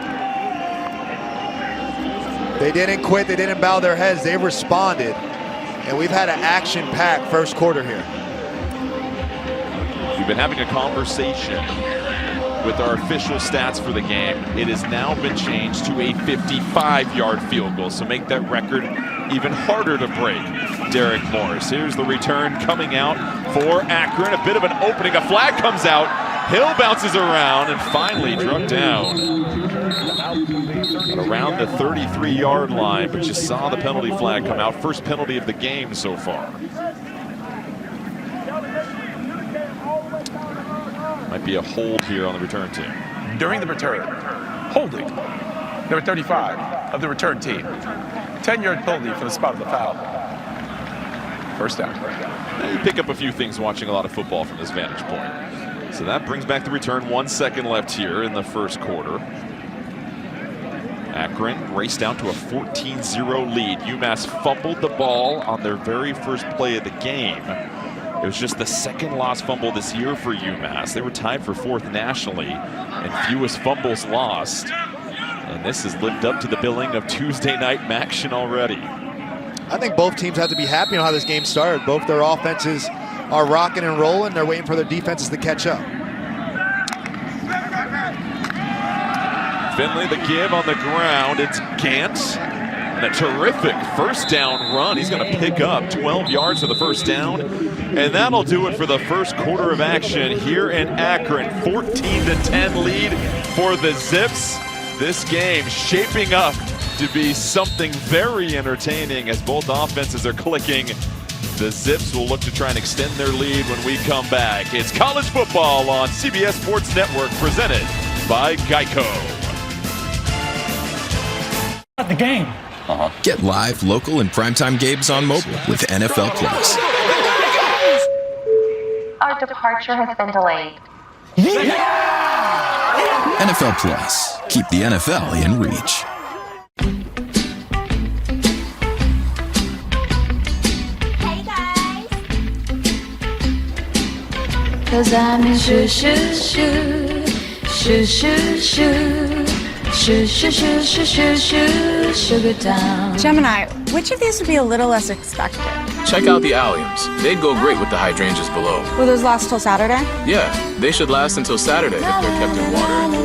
Speaker 1: They didn't quit, they didn't bow their heads, they responded. And we've had an action-packed first quarter here.
Speaker 2: We've been having a conversation with our official stats for the game. It has now been changed to a 55-yard field goal, so make that record even harder to break. Derek Morris. Here's the return coming out for Akron. A bit of an opening. A flag comes out. Hill bounces around and finally drugged down at around the 33-yard line, but you saw the penalty flag come out. First penalty of the game so far. Might be a hold here on the return team.
Speaker 5: During the return, holding, number 35 of the return team. 10-yard penalty for the spot of the foul. First down.
Speaker 2: You pick up a few things watching a lot of football from this vantage point. So that brings back the return. 1 second left here in the first quarter. Akron raced down to a 14-0 lead. UMass fumbled the ball on their very first play of the game. It was just the second lost fumble this year for UMass. They were tied for 4th nationally and fewest fumbles lost. And this has lived up to the billing of Tuesday night action already.
Speaker 1: I think both teams have to be happy on how this game started. Both their offenses are rocking and rolling. They're waiting for their defenses to catch up.
Speaker 2: Finley, the give on the ground. It's Gant. And a terrific first down run. He's going to pick up 12 yards for the first down. And that'll do it for the first quarter of action here in Akron. 14-10 lead for the Zips. This game shaping up to be something very entertaining as both offenses are clicking. The Zips will look to try and extend their lead when we come back. It's college football on CBS Sports Network, presented by Geico.
Speaker 6: The game.
Speaker 7: Get live, local, and primetime games on mobile with NFL Plus.
Speaker 8: Our departure has been delayed.
Speaker 7: NFL Plus. Keep the NFL in reach.
Speaker 8: Hey guys.
Speaker 9: 'Cause I'm in shoo shoo shoo shoo shoo shoo. Shoo, shoo, shoo, shoo, shoo, shoo, Sugar Town.
Speaker 10: Gemini, which of these would be a little less expected?
Speaker 11: Check out the alliums. They'd go great with the hydrangeas below.
Speaker 10: Will those last till Saturday?
Speaker 11: Yeah, they should last until Saturday if they're kept in water.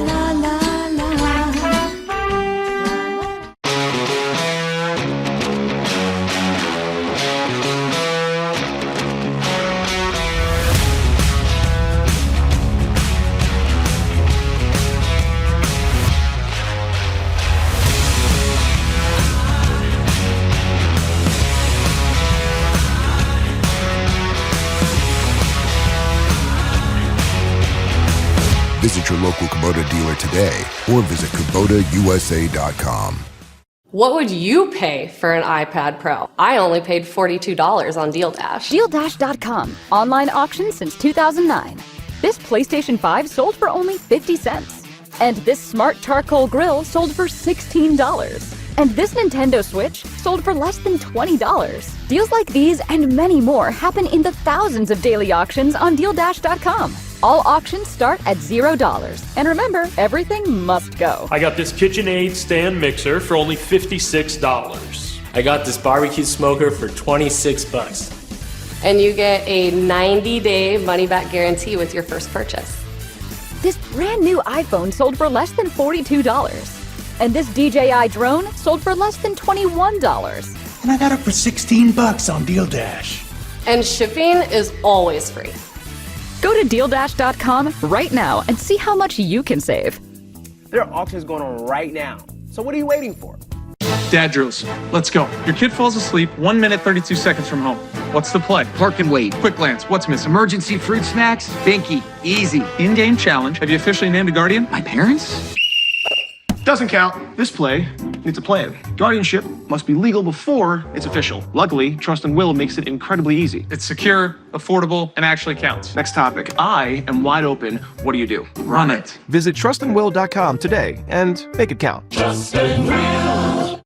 Speaker 13: Visit your local Kubota dealer today or visit KubotaUSA.com.
Speaker 14: What would you pay for an iPad Pro? I only paid $42 on DealDash.
Speaker 16: DealDash.com. Online auction since 2009. This PlayStation 5 sold for only 50 cents. And this smart charcoal grill sold for $16. And this Nintendo Switch sold for less than $20. Deals like these and many more happen in the thousands of daily auctions on DealDash.com. All auctions start at $0. And remember, everything must go.
Speaker 3: I got this KitchenAid stand mixer for only $56. I got this barbecue smoker for $26.
Speaker 14: And you get a 90-day money-back guarantee with your first purchase.
Speaker 16: This brand new iPhone sold for less than $42. And this DJI drone sold for less than $21.
Speaker 6: And I got it for $16 on Deal Dash.
Speaker 14: And shipping is always free.
Speaker 16: Go to DealDash.com right now and see how much you can save.
Speaker 4: There are auctions going on right now. So what are you waiting for?
Speaker 12: Dad drills. Let's go. Your kid falls asleep 1 minute, 32 seconds from home. What's the play?
Speaker 15: Park and wait.
Speaker 12: Quick glance. What's missing?
Speaker 15: Emergency fruit snacks? Binky. Easy.
Speaker 12: In-game challenge. Have you officially named a guardian?
Speaker 15: My parents?
Speaker 12: Doesn't count. This play needs a plan. Guardianship must be legal before it's official. Luckily, Trust and Will makes it incredibly easy. It's secure, affordable, and actually counts. Next topic. I am wide open. What do you do? Run it.
Speaker 17: Visit trustandwill.com today and make it count.
Speaker 2: Trust and Will.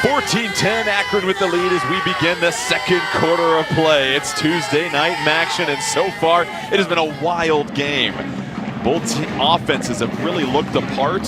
Speaker 2: 14-10 Akron with the lead as we begin the second quarter of play. It's Tuesday night in action, and so far it has been a wild game. Both offenses have really looked apart.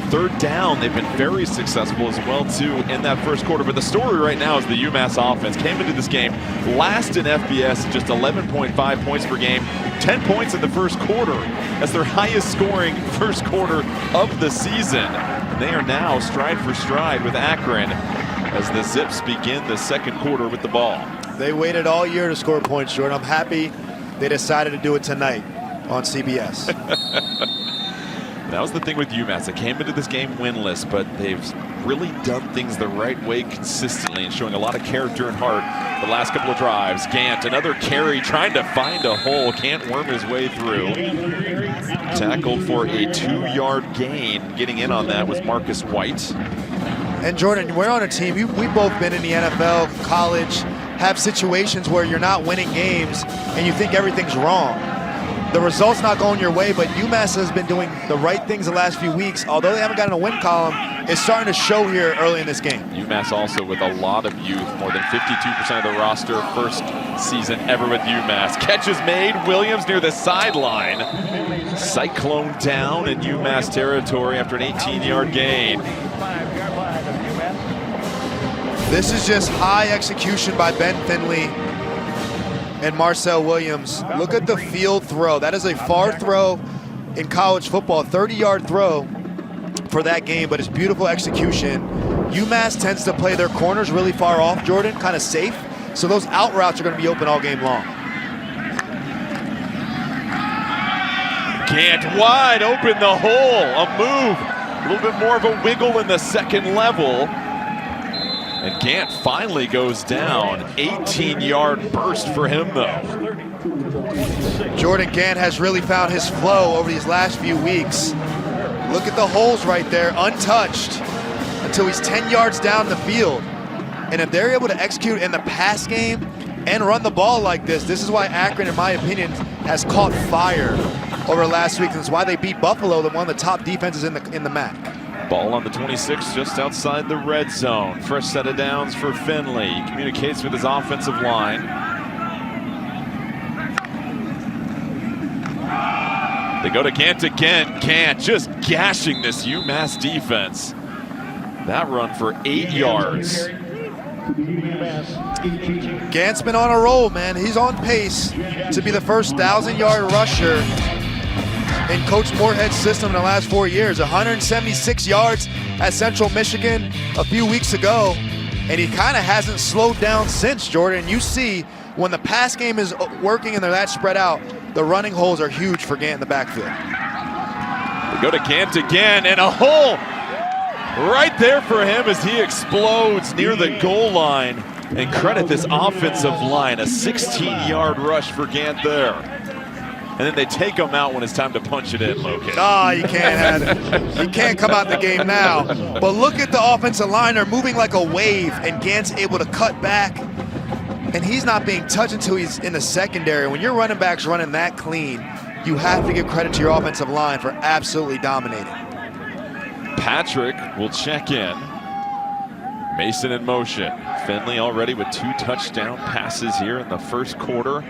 Speaker 2: Third down, they've been very successful as well, too, in that first quarter. But the story right now is the UMass offense came into this game last in FBS, just 11.5 points per game, 10 points in the first quarter. That's their highest scoring first quarter of the season. And they are now stride for stride with Akron as the Zips begin the second quarter with the ball.
Speaker 1: They waited all year to score points, Jordan. I'm happy they decided to do it tonight on CBS.
Speaker 2: That was the thing with UMass. They came into this game winless, but they've really done things the right way consistently and showing a lot of character and heart the last couple of drives. Gant, another carry, trying to find a hole. Can't worm his way through. Tackled for a 2-yard gain. Getting in on that was Marcus White.
Speaker 1: And Jordan, we're on a team, we've both been in the NFL, college, have situations where you're not winning games and you think everything's wrong. The result's not going your way, but UMass has been doing the right things the last few weeks. Although they haven't gotten a win column, it's starting to show here early in this game.
Speaker 2: UMass also with a lot of youth, more than 52% of the roster, first season ever with UMass. Catch is made, Williams near the sideline. Cyclone down in UMass territory after an 18-yard gain.
Speaker 1: This is just high execution by Ben Finley and Marcel Williams. Look at the field throw. That is a far throw in college football, 30-yard throw for that game, but it's beautiful execution. UMass tends to play their corners really far off, Jordan, kind of safe, so those out routes are going to be open all game long.
Speaker 2: Gant wide open the hole, a move, a little bit more of a wiggle in the second level. And Gant finally goes down. 18-yard burst for him, though.
Speaker 1: Jordan Gant has really found his flow over these last few weeks. Look at the holes right there, untouched, until he's 10 yards down the field. And if they're able to execute in the pass game and run the ball like this is why Akron, in my opinion, has caught fire over last week. And it's why they beat Buffalo, one of the top defenses in the MAC.
Speaker 2: Ball on the 26, just outside the red zone. First set of downs for Finley. He communicates with his offensive line. They go to Gant again. Gant just gashing this UMass defense. That run for 8 yards.
Speaker 1: Gant's been on a roll, man. He's on pace to be the first 1,000-yard rusher in Coach Moorhead's system in the last 4 years. 176 yards at Central Michigan a few weeks ago, and he kind of hasn't slowed down since, Jordan. You see, when the pass game is working and they're that spread out, the running holes are huge for Gant in the backfield.
Speaker 2: We go to Gant again, and a hole right there for him as he explodes near the goal line. And credit this offensive line, a 16-yard rush for Gant there. And then they take him out when it's time to punch it in, Logan.
Speaker 1: You can't have it. You can't come out the game now. But look at the offensive line. They're moving like a wave, and Gant's able to cut back. And he's not being touched until he's in the secondary. When your running back's running that clean, you have to give credit to your offensive line for absolutely dominating.
Speaker 2: Patrick will check in. Mason in motion. Finley already with 2 touchdown passes here in the first quarter.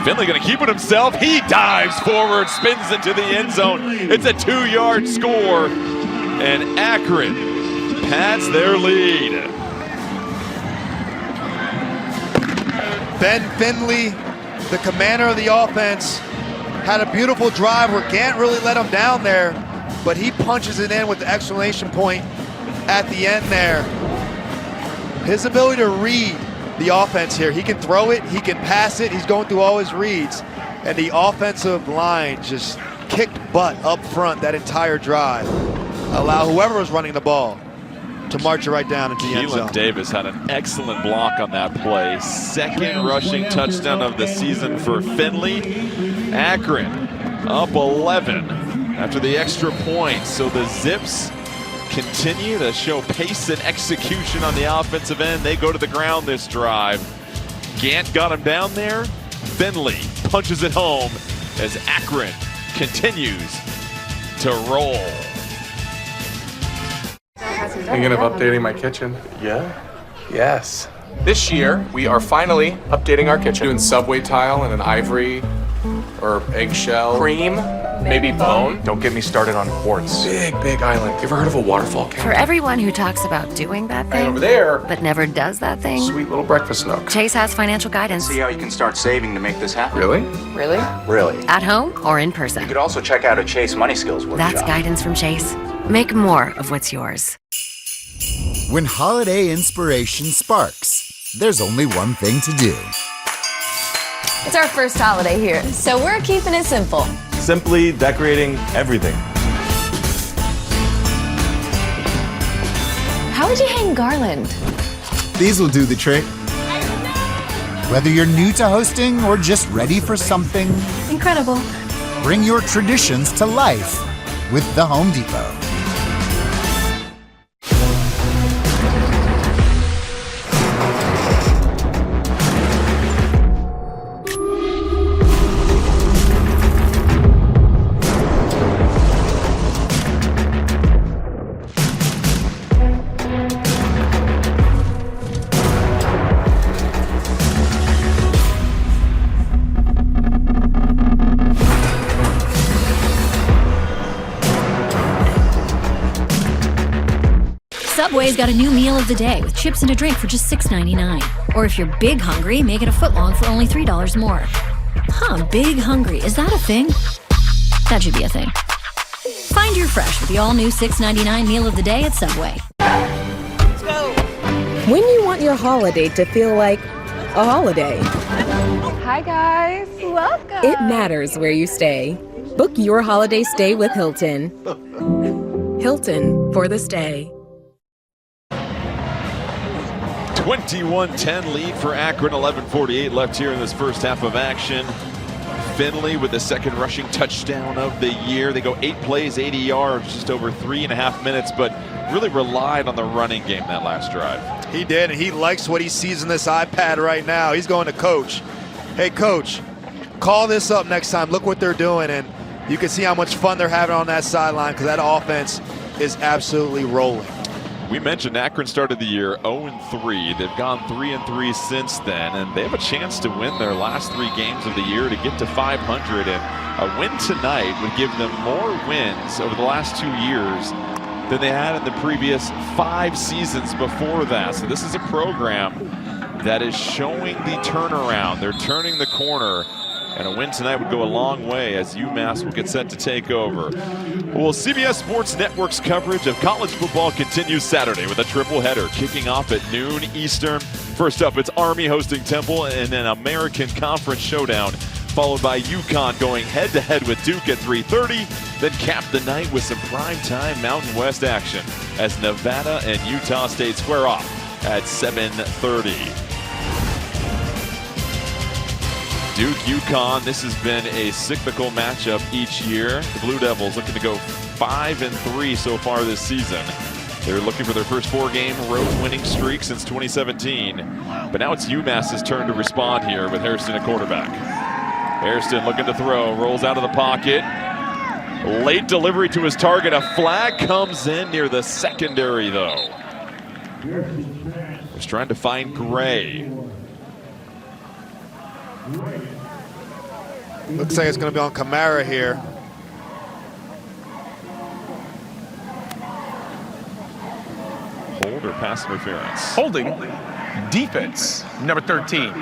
Speaker 2: Finley going to keep it himself. He dives forward, spins into the end zone. It's a 2-yard score, and Akron pads their lead.
Speaker 1: Ben Finley, the commander of the offense, had a beautiful drive where Gant really let him down there, but he punches it in with the exclamation point at the end there. His ability to read the offense here. He can throw it, he can pass it, he's going through all his reads. And the offensive line just kicked butt up front that entire drive. Allow whoever was running the ball to march it right down into the end zone.
Speaker 2: Keelan Davis had an excellent block on that play. Second rushing touchdown of the season for Finley. Akron up 11 after the extra point. So the Zips continue to show pace and execution on the offensive end. They go to the ground this drive. Gant got him down there. Finley punches it home as Akron continues to roll.
Speaker 5: Thinking of updating my kitchen? Yeah. Yes. This year, we are finally updating our kitchen. Doing subway tile and an ivory or eggshell. Cream, maybe bone. Don't get me started on quartz. Big island. You ever heard of a waterfall camp?
Speaker 18: For everyone who talks about doing that thing,
Speaker 5: Right over there,
Speaker 18: but never does that thing,
Speaker 5: sweet little breakfast nook.
Speaker 18: Chase has financial guidance.
Speaker 19: See how you can start saving to make this happen.
Speaker 5: Really?
Speaker 18: Really?
Speaker 19: Really.
Speaker 18: At home or in person.
Speaker 19: You could also check out a Chase Money Skills workshop.
Speaker 18: That's guidance from Chase. Make more of what's yours.
Speaker 20: When holiday inspiration sparks, there's only one thing to do.
Speaker 21: It's our first holiday here, so we're keeping it simple.
Speaker 22: Simply decorating everything.
Speaker 21: How would you hang garland?
Speaker 20: These will do the trick. Whether you're new to hosting or just ready for something
Speaker 21: Incredible.
Speaker 20: bring your traditions to life with the Home Depot.
Speaker 21: Subway's got a new meal of the day with chips and a drink for just $6.99. Or if you're big hungry, make it a footlong for only $3 more. Huh, big hungry. Is that a thing? That should be a thing. Find your fresh with the all-new $6.99 meal of the day at Subway.
Speaker 22: Let's go. When you want your holiday to feel like a holiday.
Speaker 21: Hi, guys. Welcome.
Speaker 22: It matters where you stay. Book your holiday stay with Hilton. Hilton for the stay.
Speaker 2: 21-10 lead for Akron, 11:48 left here in this first half of action. Finley with the second rushing touchdown of the year. They go 8 plays, 80 yards, just over 3.5 minutes, but really relied on the running game that last drive.
Speaker 1: He did, and he likes what he sees in this iPad right now. He's going to coach. Hey, coach, call this up next time. Look what they're doing, and you can see how much fun they're having on that sideline because that offense is absolutely rolling.
Speaker 2: We mentioned Akron started the year 0-3. They've gone 3-3 since then, and they have a chance to win their last 3 games of the year to get to 500. And a win tonight would give them more wins over the last 2 years than they had in the previous 5 seasons before that. So this is a program that is showing the turnaround. They're turning the corner. And a win tonight would go a long way as UMass will get set to take over. Well, CBS Sports Network's coverage of college football continues Saturday with a triple header kicking off at noon Eastern. First up, it's Army hosting Temple in an American Conference showdown, followed by UConn going head-to-head with Duke at 3:30. Then cap the night with some primetime Mountain West action as Nevada and Utah State square off at 7:30. Duke, UConn, this has been a cyclical matchup each year. The Blue Devils looking to go 5-3 so far this season. They're looking for their first 4-game road winning streak since 2017. But now it's UMass's turn to respond here with Hairston at quarterback. Hairston looking to throw, rolls out of the pocket. Late delivery to his target. A flag comes in near the secondary, though. Was trying to find Gray.
Speaker 1: Looks like it's going to be on Kamara here.
Speaker 2: Hold or pass interference?
Speaker 5: Holding. Defense, number 13.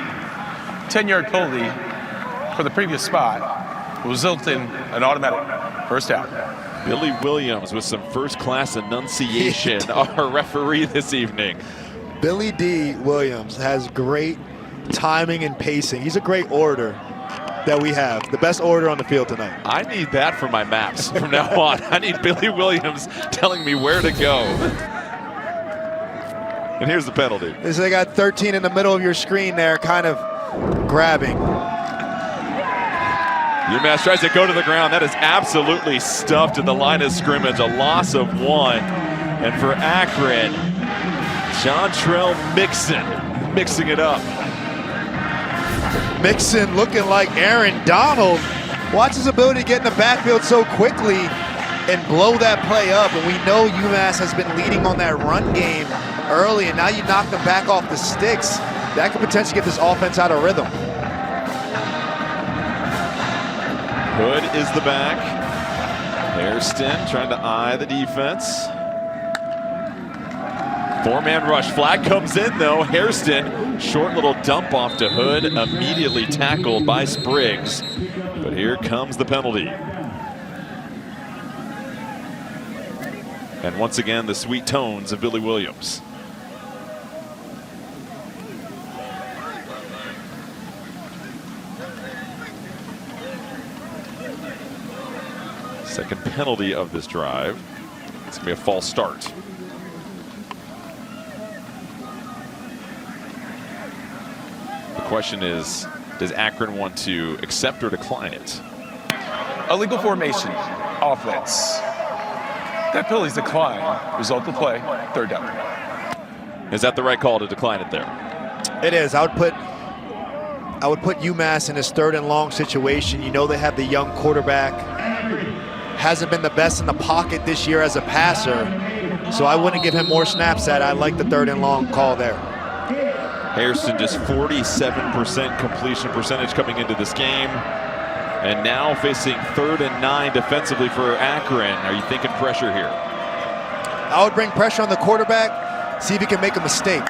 Speaker 5: 10-yard penalty for the previous spot will result in an automatic first down.
Speaker 2: Billy Williams with some first-class enunciation, our referee this evening.
Speaker 1: Billy D. Williams has great timing and pacing. He's a great orator that we have. The best orator on the field tonight.
Speaker 2: I need that for my maps from now on. I need Billy Williams telling me where to go. And here's the penalty.
Speaker 1: So they got 13 in the middle of your screen there, kind of grabbing.
Speaker 2: UMass tries to go to the ground. That is absolutely stuffed at the line of scrimmage. A loss of 1. And for Akron, Jontrell mixing it up.
Speaker 1: Mixon looking like Aaron Donald. Watch his ability to get in the backfield so quickly and blow that play up. And we know UMass has been leading on that run game early, and now you knock them back off the sticks. That could potentially get this offense out of rhythm.
Speaker 2: Hood is the back. Hairston trying to eye the defense. 4-man rush. Flag comes in, though. Hairston, short little dump off to Hood, immediately tackled by Spriggs. But here comes the penalty. And once again, the sweet tones of Billy Williams. Second penalty of this drive. It's going to be a false start. The question is, does Akron want to accept or decline it?
Speaker 5: Illegal formation, offense. That penalty's decline, result of play, third down.
Speaker 2: Is that the right call to decline it there?
Speaker 1: It is. I would put UMass in this 3rd and long situation. You know they have the young quarterback. Hasn't been the best in the pocket this year as a passer, so I wouldn't give him more snaps at. I like the 3rd and long call there.
Speaker 2: Hairston just 47% completion percentage coming into this game. And now facing 3rd and 9 defensively for Akron. Are you thinking pressure here?
Speaker 1: I would bring pressure on the quarterback, see if he can make a mistake.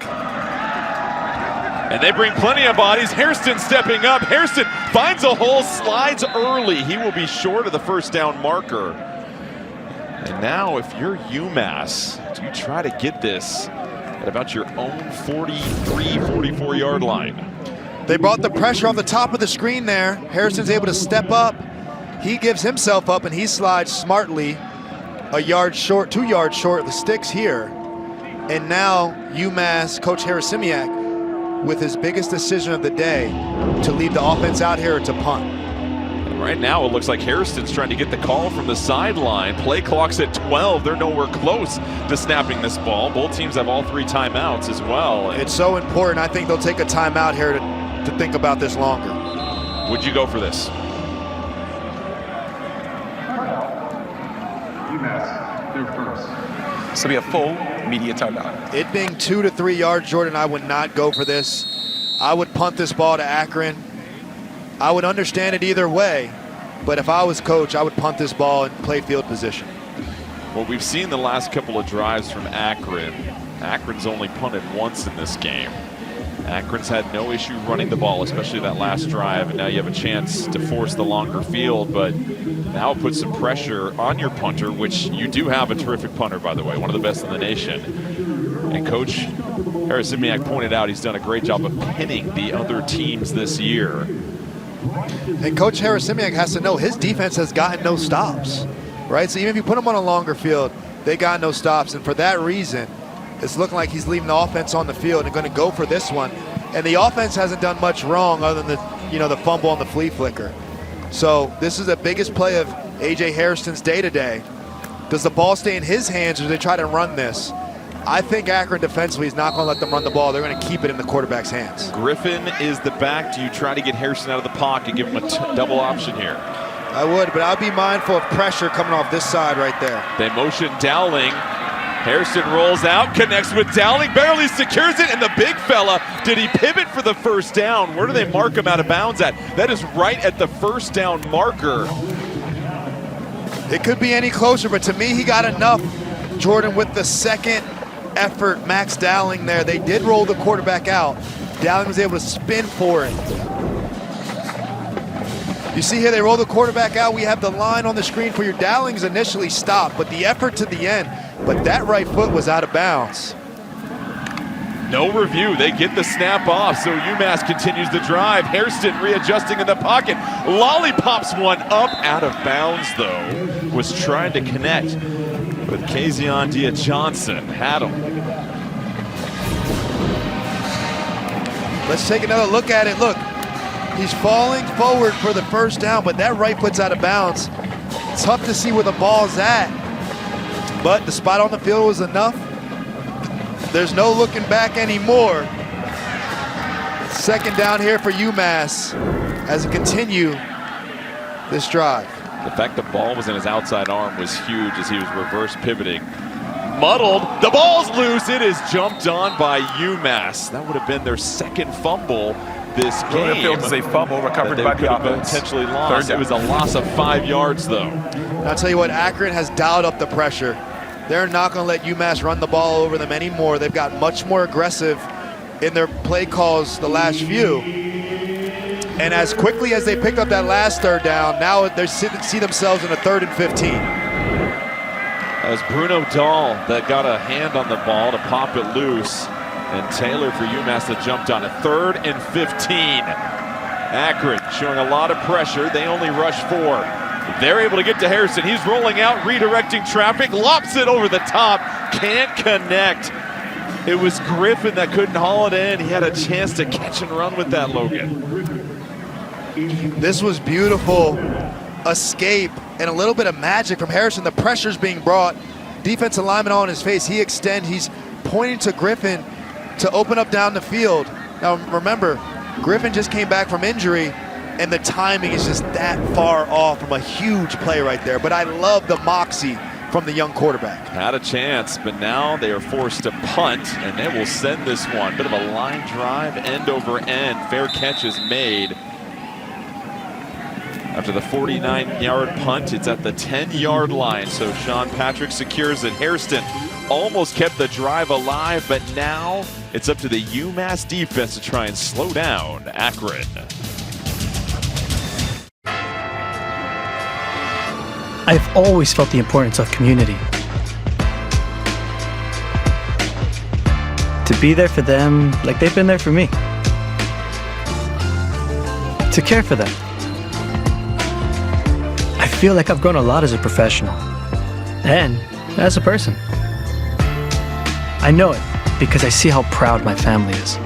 Speaker 2: And they bring plenty of bodies. Hairston stepping up. Hairston finds a hole, slides early. He will be short of the first down marker. And now if you're UMass, do you try to get this at about your own 43, 44-yard line?
Speaker 1: They brought the pressure off the top of the screen there. Harrison's able to step up. He gives himself up and he slides smartly a yard short, 2 yards short of the sticks here. And now UMass coach Harrisimiak with his biggest decision of the day to leave the offense out here or to punt.
Speaker 2: And right now it looks like Hairston's trying to get the call from the sideline. Play clock's at 12. They're nowhere close to snapping this ball. Both teams have all 3 timeouts as well.
Speaker 1: It's so important. I think they'll take a timeout here to think about this longer.
Speaker 2: Would you go for this?
Speaker 5: This will be a full media timeout.
Speaker 1: It being 2 to 3 yards, Jordan, I would not go for this. I would punt this ball to Akron. I would understand it either way, but if I was coach, I would punt this ball and play field position.
Speaker 2: Well, we've seen the last couple of drives from Akron. Akron's only punted once in this game. Akron's had no issue running the ball, especially that last drive, and now you have a chance to force the longer field, but now put some pressure on your punter, which you do have a terrific punter, by the way, one of the best in the nation. And Coach Harrisimiak pointed out he's done a great job of pinning the other teams this year.
Speaker 1: And Coach Harrisimiak has to know his defense has gotten no stops, right? So even if you put them on a longer field, they got no stops, and for that reason, it's looking like he's leaving the offense on the field and going to go for this one. And the offense hasn't done much wrong other than the fumble on the flea flicker. So this is the biggest play of A.J. Hairston's day today. Does the ball stay in his hands or do they try to run this? I think Akron defensively is not going to let them run the ball. They're going to keep it in the quarterback's hands.
Speaker 2: Griffin is the back. Do you try to get Hairston out of the pocket, give him a double option here?
Speaker 1: I would, but I'll be mindful of pressure coming off this side right there.
Speaker 2: They motion Dowling. Hairston rolls out, connects with Dowling, barely secures it, and the big fella, did he pivot for the first down? Where do they mark him out of bounds at? That is right at the first down marker.
Speaker 1: It could be any closer, but to me, he got enough, Jordan, with the second effort, Max Dowling there. They did roll the quarterback out. Dowling was able to spin for it. You see here, they roll the quarterback out. We have the line on the screen for your Dowling's initially stopped, but the effort to the end, but that right foot was out of bounds.
Speaker 2: No review, they get the snap off, so UMass continues the drive. Hairston readjusting in the pocket. Lollipops one up, out of bounds though. Was trying to connect with Kazion Dia-Johnson. Had him.
Speaker 1: Let's take another look at it. Look, he's falling forward for the first down, but that right foot's out of bounds. Tough to see where the ball's at, but the spot on the field was enough. There's no looking back anymore. Second down here for UMass as it continue this drive.
Speaker 2: The fact the ball was in his outside arm was huge as he was reverse pivoting. Muddled, the ball's loose, it is jumped on by UMass. That would have been their second fumble this game.
Speaker 5: It was a fumble recovered by the offense.
Speaker 2: Potentially lost. It was a loss of 5 yards though.
Speaker 1: I'll tell you what, Akron has dialed up the pressure. They're not going to let UMass run the ball over them anymore. They've got much more aggressive in their play calls the last few. And as quickly as they picked up that last third down, now they see themselves in a 3rd and 15.
Speaker 2: That was Bruno Dahl that got a hand on the ball to pop it loose. And Taylor for UMass that jumped on it. 3rd and 15. Akron showing a lot of pressure. They only rush 4. They're able to get to Harrison. He's rolling out, redirecting traffic, lops it over the top, can't connect. It was Griffin that couldn't haul it in. He had a chance to catch and run with that, Logan.
Speaker 1: This was beautiful. Escape and a little bit of magic from Harrison. The pressure's being brought. Defensive lineman on his face. He extends. He's pointing to Griffin to open up down the field. Now remember, Griffin just came back from injury, and the timing is just that far off from a huge play right there. But I love the moxie from the young quarterback.
Speaker 2: Had a chance, but now they are forced to punt, and they will send this one. Bit of a line drive, end over end. Fair catch is made. After the 49-yard punt, it's at the 10-yard line, so Sean Patrick secures it. Hairston almost kept the drive alive, but now it's up to the UMass defense to try and slow down Akron.
Speaker 7: I've always felt the importance of community. To be there for them like they've been there for me. To care for them. I feel like I've grown a lot as a professional and as a person. I know it because I see how proud my family is.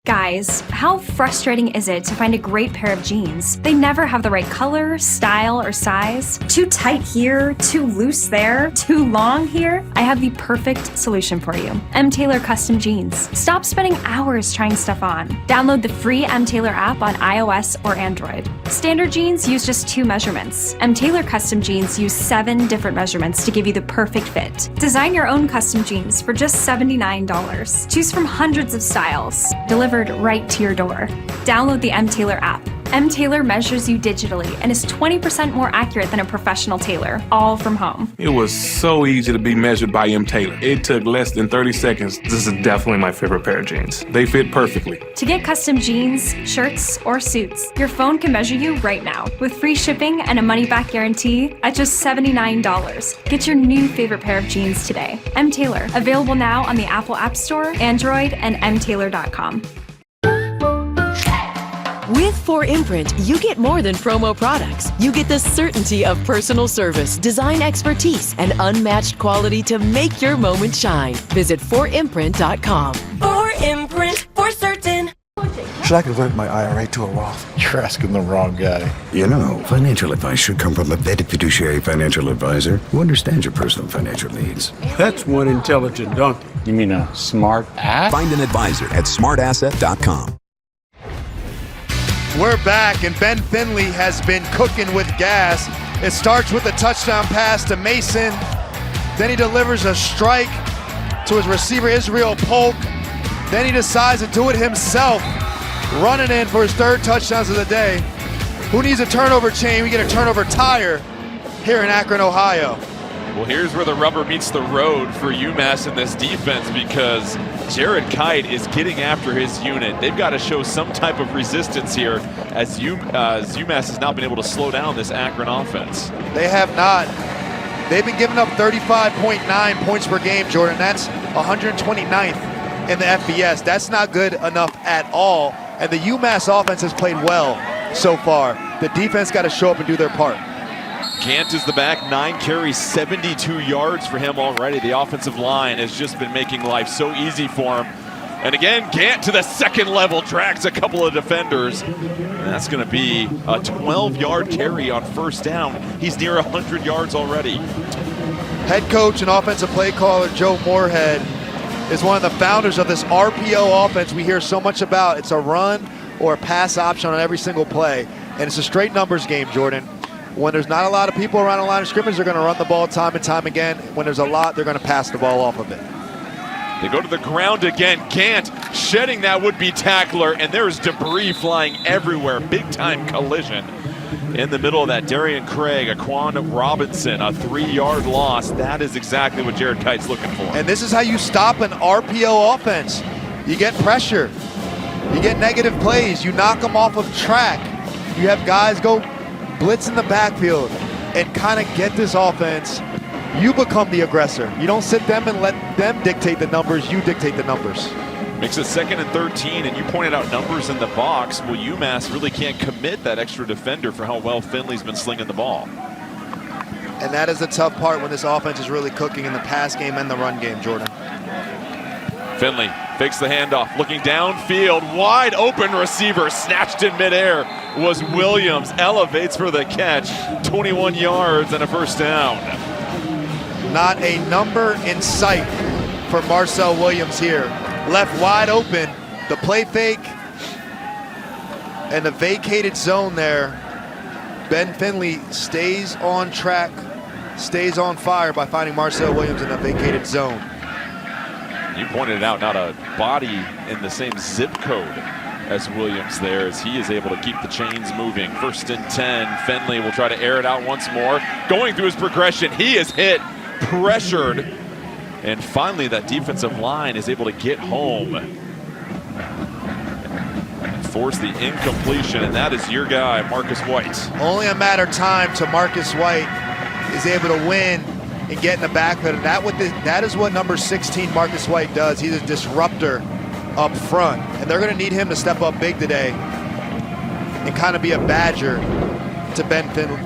Speaker 10: Guys, how frustrating is it to find a great pair of jeans? They never have the right color, style, or size. Too tight here, too loose there, too long here. I have the perfect solution for you. M. Taylor Custom Jeans. Stop spending hours trying stuff on. Download the free M. Taylor app on iOS or Android. Standard jeans use just 2 measurements. M. Taylor Custom Jeans use 7 different measurements to give you the perfect fit. Design your own custom jeans for just $79. Choose from hundreds of styles. Delivered right to your door. Download the M. Taylor app. M. Taylor measures you digitally and is 20% more accurate than a professional tailor, all from home.
Speaker 5: It was so easy to be measured by M. Taylor. It took less than 30 seconds. This is definitely my favorite pair of jeans. They fit perfectly.
Speaker 10: To get custom jeans, shirts, or suits, your phone can measure you right now with free shipping and a money-back guarantee at just $79. Get your new favorite pair of jeans today. M. Taylor, available now on the Apple App Store, Android, and mtaylor.com.
Speaker 8: With 4imprint, you get more than promo products. You get the certainty of personal service, design expertise, and unmatched quality to make your moment shine. Visit 4imprint.com.
Speaker 23: 4imprint, for certain.
Speaker 24: Should I convert my IRA to a Roth?
Speaker 13: You're asking the wrong guy. You know, financial advice should come from a vetted fiduciary financial advisor who understands your personal financial needs.
Speaker 24: That's one intelligent donkey.
Speaker 25: You mean a smart ass?
Speaker 26: Find an advisor at smartasset.com.
Speaker 1: We're back, and Ben Finley has been cooking with gas. It starts with a touchdown pass to Mason. Then he delivers a strike to his receiver, Israel Polk. Then he decides to do it himself, running in for his 3rd touchdowns of the day. Who needs a turnover chain? We get a turnover tire here in Akron, Ohio.
Speaker 2: Well, here's where the rubber meets the road for UMass in this defense, because Jared Kite is getting after his unit. They've got to show some type of resistance here as UMass has not been able to slow down this Akron offense.
Speaker 1: They have not. They've been giving up 35.9 points per game, Jordan. That's 129th in the FBS. That's not good enough at all. And the UMass offense has played well so far. The defense got to show up and do their part.
Speaker 2: Gant is the back, 9 carries, 72 yards for him already. The offensive line has just been making life so easy for him. And again, Gant to the 2nd level, drags a couple of defenders. And that's going to be a 12-yard carry on 1st down. He's near 100 yards already.
Speaker 1: Head coach and offensive play caller Joe Moorhead is one of the founders of this RPO offense we hear so much about. It's a run or a pass option on every single play. And it's a straight numbers game, Jordan. When there's not a lot of people around the line of scrimmage, they're going to run the ball time and time again. When there's a lot, they're going to pass the ball off of it.
Speaker 2: They go to the ground again. Gant shedding that would-be tackler, and there's debris flying everywhere. Big-time collision in the middle of that. Darian Craig, Aquan Robinson, a 3-yard loss. That is exactly what Jared Kite's looking for.
Speaker 1: And this is how you stop an RPO offense. You get pressure. You get negative plays. You knock them off of track. You have guys go blitz in the backfield and kind of get this offense. You become the aggressor. You don't sit them and let them dictate the numbers. You dictate the numbers.
Speaker 2: Makes it 2nd and 13, and you pointed out numbers in the box. Well, UMass really can't commit that extra defender for how well Finley's been slinging the ball.
Speaker 1: And that is the tough part when this offense is really cooking in the pass game and the run game, Jordan.
Speaker 2: Finley fakes the handoff, looking downfield, wide open receiver, snatched in midair was Williams, elevates for the catch, 21 yards and a 1st down.
Speaker 1: Not a number in sight for Marcel Williams here. Left wide open, the play fake, and the vacated zone there. Ben Finley stays on track, stays on fire by finding Marcel Williams in the vacated zone.
Speaker 2: You pointed it out, not a body in the same zip code as Williams there, as he is able to keep the chains moving. 1st and 10, Finley will try to air it out once more. Going through his progression, he is hit, pressured, and finally that defensive line is able to get home and force the incompletion, and that is your guy, Marcus White.
Speaker 1: Only a matter of time till Marcus White is able to win and get in the backfield, and that is what number 16 Marcus White does. He's a disruptor up front, and they're going to need him to step up big today and kind of be a badger to Ben Finley.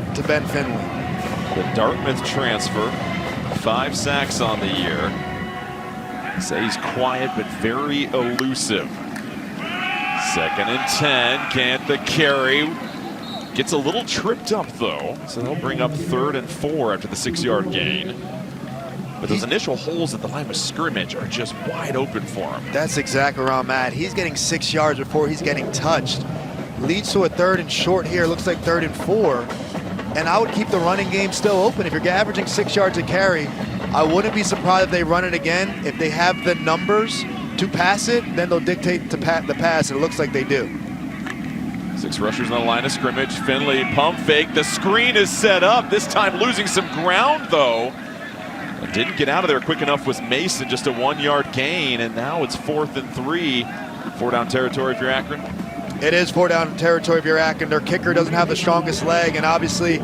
Speaker 2: The Dartmouth transfer, 5 sacks on the year. Say he's quiet but very elusive. 2nd and 10, Gant the carry. Gets a little tripped up though, so they'll bring up 3rd and 4 after the 6-yard gain. But those initial holes at the line of scrimmage are just wide open for him.
Speaker 1: That's exactly where I'm at. He's getting 6 yards before he's getting touched. Leads to a 3rd and short here. Looks like 3rd and 4. And I would keep the running game still open. If you're averaging 6 yards a carry, I wouldn't be surprised if they run it again. If they have the numbers to pass it, then they'll dictate the pass, and it looks like they do.
Speaker 2: 6 rushers on the line of scrimmage. Finley pump fake. The screen is set up. This time losing some ground though. Didn't get out of there quick enough was Mason, just a 1-yard gain, and now it's 4th and 3. 4-down territory if you're Akron.
Speaker 1: It is 4-down territory if you're Akron. Their kicker doesn't have the strongest leg, and obviously,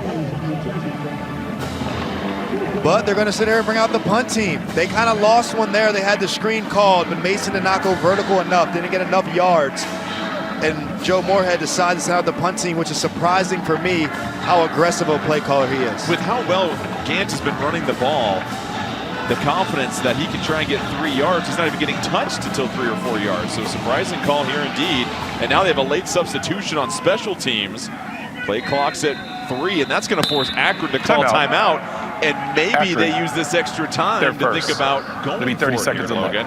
Speaker 1: but they're going to sit there and bring out the punt team. They kind of lost one there. They had the screen called, but Mason did not go vertical enough, didn't get enough yards. And Joe Moorhead decided to send out the punt team, which is surprising for me how aggressive a play caller he is.
Speaker 2: With how well Gant has been running the ball, the confidence that he can try and get 3 yards, he's not even getting touched until 3 or 4 yards. So surprising call here indeed. And now they have a late substitution on special teams. Play clock's at 3, and that's going to force Akron to call timeout. And maybe
Speaker 5: Akron,
Speaker 2: they use this extra time to think about going
Speaker 5: It'll be 30
Speaker 2: for
Speaker 5: seconds
Speaker 2: it here,
Speaker 5: on
Speaker 2: Logan.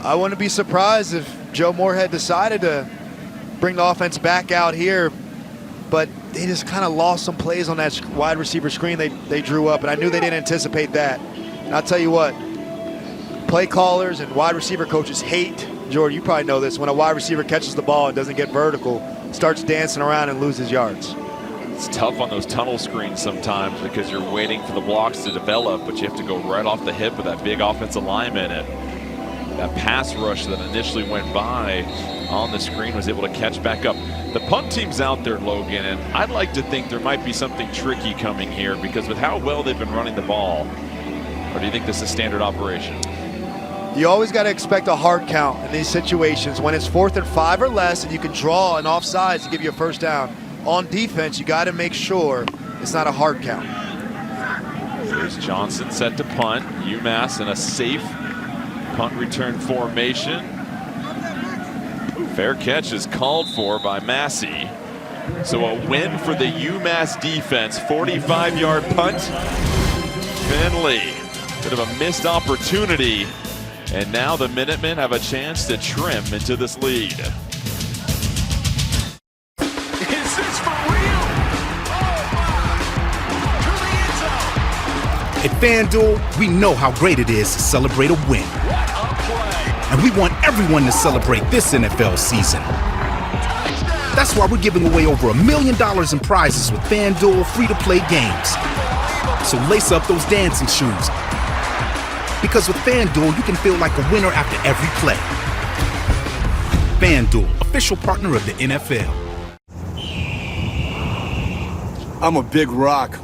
Speaker 1: I wouldn't be surprised if Joe Moorhead decided to bring the offense back out here, but they just kind of lost some plays on that wide receiver screen they drew up, and I knew they didn't anticipate that. And I'll tell you what, play callers and wide receiver coaches hate, Jordan, you probably know this, when a wide receiver catches the ball and doesn't get vertical, starts dancing around and loses yards.
Speaker 2: It's tough on those tunnel screens sometimes because you're waiting for the blocks to develop, but you have to go right off the hip with that big offensive lineman. And that pass rush that initially went by on the screen was able to catch back up. The punt team's out there, Logan, and I'd like to think there might be something tricky coming here because with how well they've been running the ball, or do you think this is standard operation?
Speaker 1: You always got to expect a hard count in these situations. When it's 4th and 5 or less and you can draw an offsides to give you a first down. On defense, you got to make sure it's not a hard count.
Speaker 2: Here's Johnson set to punt. UMass in a safe punt return formation. Fair catch is called for by Massey. So a win for the UMass defense. 45-yard punt. Finley, bit of a missed opportunity. And now the Minutemen have a chance to trim into this lead.
Speaker 3: At FanDuel, we know how great it is to celebrate a win. And we want everyone to celebrate this NFL season. That's why we're giving away over $1 million in prizes with FanDuel free-to-play games. So lace up those dancing shoes. Because with FanDuel, you can feel like a winner after every play. FanDuel, official partner of the NFL.
Speaker 24: I'm a big rock.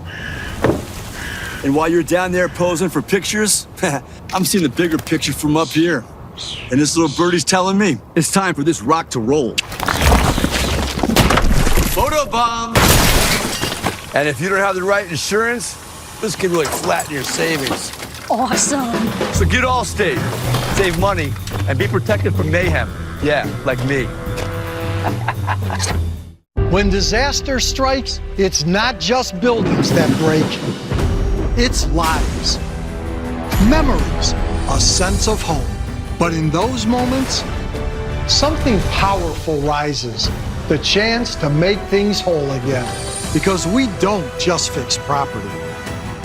Speaker 24: And while you're down there posing for pictures, I'm seeing the bigger picture from up here. And this little birdie's telling me it's time for this rock to roll. Photo bomb! And if you don't have the right insurance, this could really flatten your savings.
Speaker 21: Awesome.
Speaker 24: So get Allstate, save money, and be protected from mayhem. Yeah, like me.
Speaker 6: When disaster strikes, it's not just buildings that break. It's lives, memories, a sense of home. But in those moments, something powerful rises, the chance to make things whole again. Because we don't just fix property.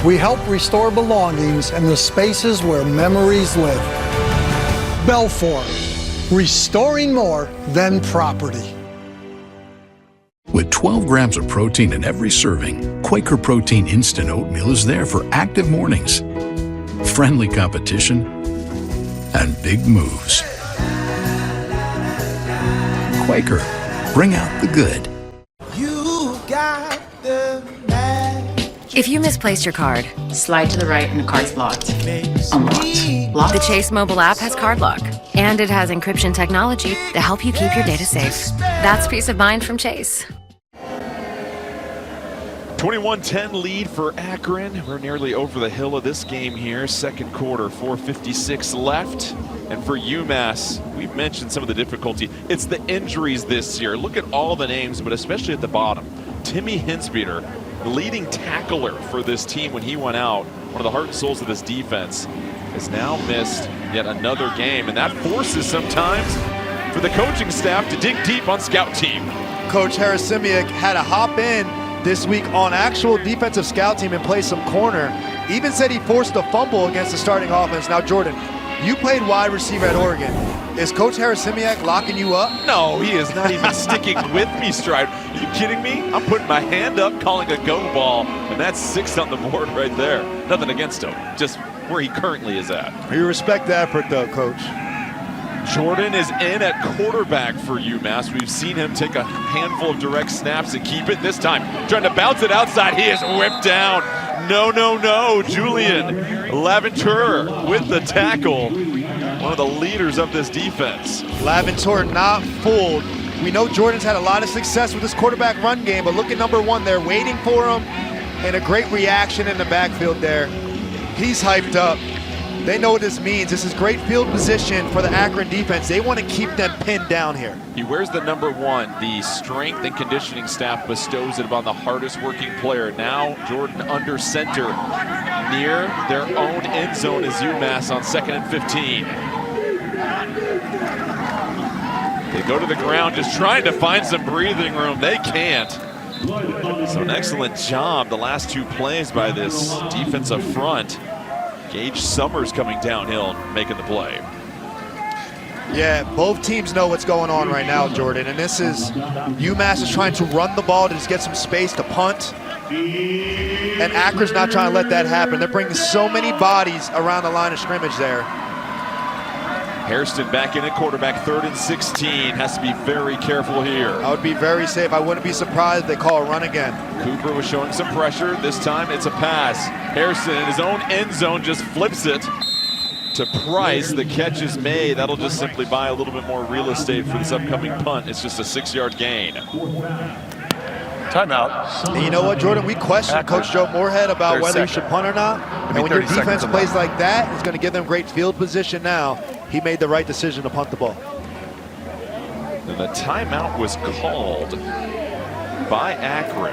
Speaker 6: We help restore belongings and the spaces where memories live. Belfour, restoring more than property.
Speaker 9: With 12 grams of protein in every serving, Quaker Protein Instant Oatmeal is there for active mornings, friendly competition, and big moves. Quaker, bring out the good.
Speaker 18: You got the If you misplaced your card, slide to the right and the card's locked. Unlocked. Locked. The Chase mobile app has card lock, and it has encryption technology to help you keep your data safe. That's peace of mind from Chase.
Speaker 2: 21-10 lead for Akron. We're nearly over the hill of this game here. Second quarter, 4:56 left. And for UMass, we've mentioned some of the difficulty. It's the injuries this year. Look at all the names, but especially at the bottom. Timmy Hinspeter, the leading tackler for this team when he went out, one of the heart and souls of this defense, has now missed yet another game. And that forces sometimes for the coaching staff to dig deep on scout team.
Speaker 1: Coach Harasimiak had to hop in this week on actual defensive scout team and play some corner. Even said he forced a fumble against the starting offense. Now, Jordan, you played wide receiver at Oregon. Is Coach Harasimiak locking you up?
Speaker 2: No, he is not even sticking with me, Stride. Are you kidding me? I'm putting my hand up, calling a go ball, and that's 6 on the board right there. Nothing against him, just where he currently is at.
Speaker 1: You respect the effort, though, Coach.
Speaker 2: Jordan is in at quarterback for UMass. We've seen him take a handful of direct snaps and keep it. This time, trying to bounce it outside. He is whipped down. No, no, no. Julian Laventure with the tackle. One of the leaders of this defense.
Speaker 1: Laventure not fooled. We know Jordan's had a lot of success with this quarterback run game, but look at number 1 there, waiting for him, and a great reaction in the backfield there. He's hyped up. They know what this means. This is great field position for the Akron defense. They want to keep them pinned down here.
Speaker 2: He wears the number 1. The strength and conditioning staff bestows it upon the hardest working player. Now Jordan under center near their own end zone is UMass on 2nd and 15. They go to the ground just trying to find some breathing room. They can't. So an excellent job the last 2 plays by this defensive front. Gage Summers coming downhill making the play.
Speaker 1: Yeah, both teams know what's going on right now, Jordan. And this is, UMass is trying to run the ball to just get some space to punt. And Akron's not trying to let that happen. They're bringing so many bodies around the line of scrimmage there.
Speaker 2: Hairston back in at quarterback, 3rd and 16. Has to be very careful here.
Speaker 1: I would be very safe. I wouldn't be surprised if they call a run again.
Speaker 2: Cooper was showing some pressure. This time it's a pass. Hairston in his own end zone just flips it to Price. The catch is made. That'll just simply buy a little bit more real estate for this upcoming punt. It's just a 6-yard gain.
Speaker 5: Timeout.
Speaker 1: And you know what, Jordan? We questioned Coach Joe Moorhead about whether he should punt or not. And when your defense plays like that, it's going to give them great field position now. He made the right decision to punt the ball.
Speaker 2: And the timeout was called by Akron.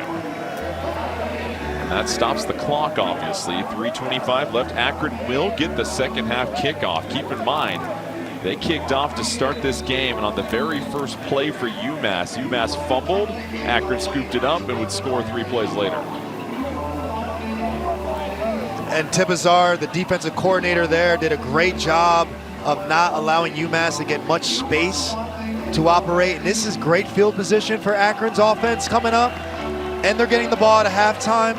Speaker 2: And that stops the clock, obviously. 3:25 left. Akron will get the second half kickoff. Keep in mind, they kicked off to start this game, and on the very first play for UMass, UMass fumbled, Akron scooped it up and would score 3 plays later.
Speaker 1: And Tibazar, the defensive coordinator there, did a great job of not allowing UMass to get much space to operate. And this is great field position for Akron's offense coming up. And they're getting the ball at a halftime.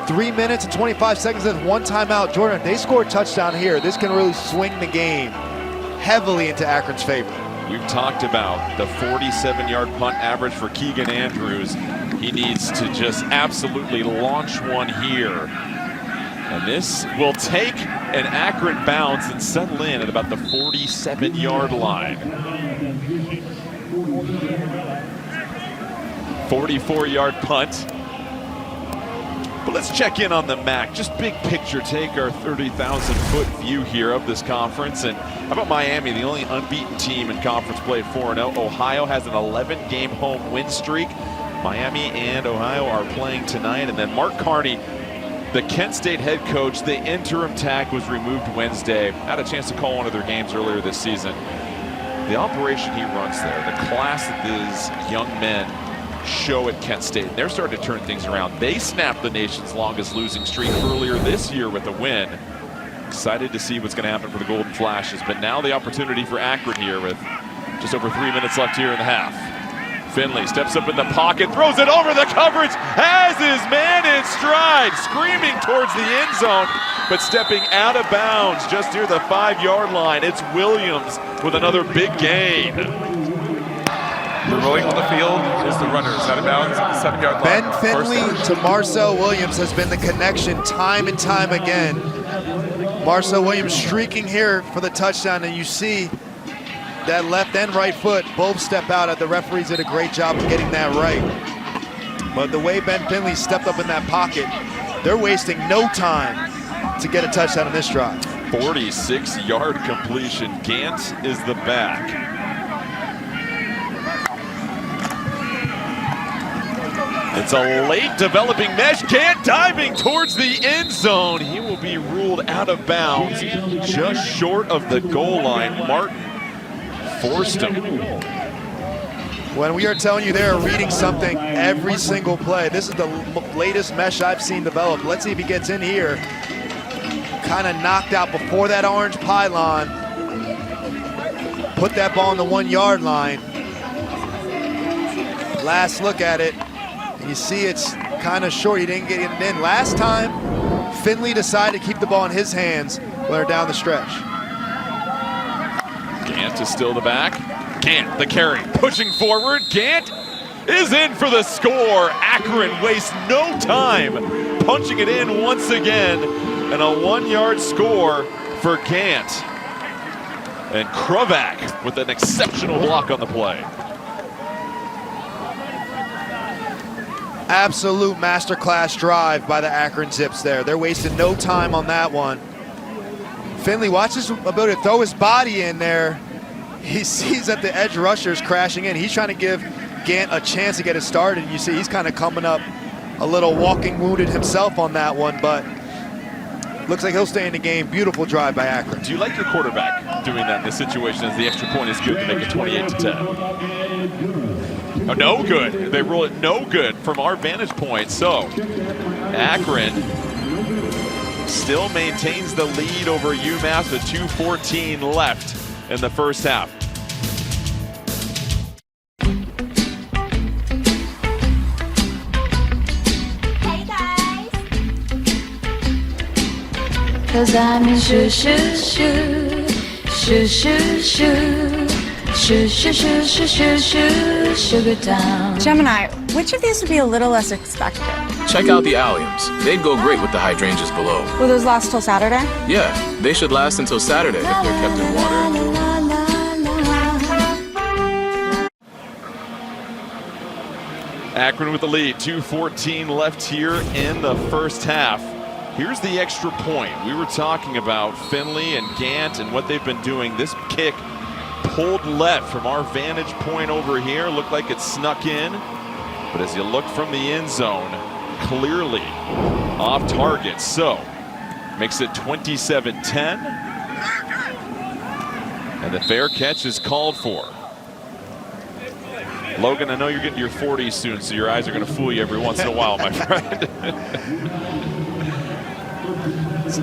Speaker 1: 3 minutes and 25 seconds with 1 timeout. Jordan, if they score a touchdown here, this can really swing the game heavily into Akron's favor.
Speaker 2: We've talked about the 47-yard punt average for Keegan Andrews. He needs to just absolutely launch one here. And this will take an Akron bounce and settle in at about the 47-yard line. 44-yard punt. But let's check in on the MAC. Just big picture, take our 30,000-foot view here of this conference. And how about Miami, the only unbeaten team in conference play, 4-0. Ohio has an 11-game home win streak. Miami and Ohio are playing tonight. And then Mark Carney, the Kent State head coach, the interim tag was removed Wednesday. Had a chance to call one of their games earlier this season. The operation he runs there, the class that these young men show at Kent State, they're starting to turn things around. They snapped the nation's longest losing streak earlier this year with a win. Excited to see what's going to happen for the Golden Flashes, but now the opportunity for Akron here with just over 3 minutes left here in the half. Finley steps up in the pocket, throws it over the coverage, has his man in stride, screaming towards the end zone, but stepping out of bounds just near the 5-yard line. It's Williams with another big gain.
Speaker 5: The rolling on the field is the runners out of bounds at the 7-yard line.
Speaker 1: Ben Finley to Marcel Williams has been the connection time and time again. Marcel Williams streaking here for the touchdown, and you see that left and right foot both step out. The referees did a great job of getting that right. But the way Ben Finley stepped up in that pocket, they're wasting no time to get a touchdown in this drive.
Speaker 2: 46-yard completion. Gant is the back. It's a late developing mesh. Gant diving towards the end zone. He will be ruled out of bounds just short of the goal line. Martin forced him.
Speaker 1: When we are telling you they are reading something every single play, this is the latest mesh I've seen develop. Let's see if he gets in here. Kind of knocked out before that orange pylon. Put that ball on the 1-yard line. Last look at it. And you see it's kind of short. He didn't get it in. Last time, Finley decided to keep the ball in his hands when they're down the stretch.
Speaker 2: Gant is still the back. Gant, the carry, pushing forward. Gant is in for the score. Akron wastes no time, punching it in once again, and a 1-yard score for Gant. And Krovak with an exceptional block on the play.
Speaker 1: Absolute masterclass drive by the Akron Zips there. They're wasting no time on that one. Finley watches ability to throw his body in there. He sees that the edge rusher is crashing in. He's trying to give Gant a chance to get it started. You see he's kind of coming up a little walking wounded himself on that one, but Looks like he'll stay in the game. Beautiful drive by Akron.
Speaker 2: Do you like your quarterback doing that in this situation as the extra point is good to make it 28-10? Oh, no good. They rule it no good from our vantage point. So Akron still maintains the lead over UMass with 2:14 left in the first half.
Speaker 4: Cause I'm in shoo shoo shoo, shoo shoo shoo, shoo shoo shoo shoo shoo shoo, Sugar Town.
Speaker 11: Gemini, which of these would be a little less expected?
Speaker 5: Check out the alliums. They'd go great with the hydrangeas below.
Speaker 11: Will those last till Saturday?
Speaker 5: Yeah, they should last until Saturday if they're kept in water.
Speaker 2: Akron with the lead, 2:14 left here in the first half. Here's the extra point. We were talking about Finley and Gant and what they've been doing. This kick pulled left from our vantage point over here. Looked like it snuck in. But as you look from the end zone, clearly off target. So makes it 27-10. And the fair catch is called for. Logan, I know you're getting your 40s soon, so your eyes are going to fool you every once in a while, my friend.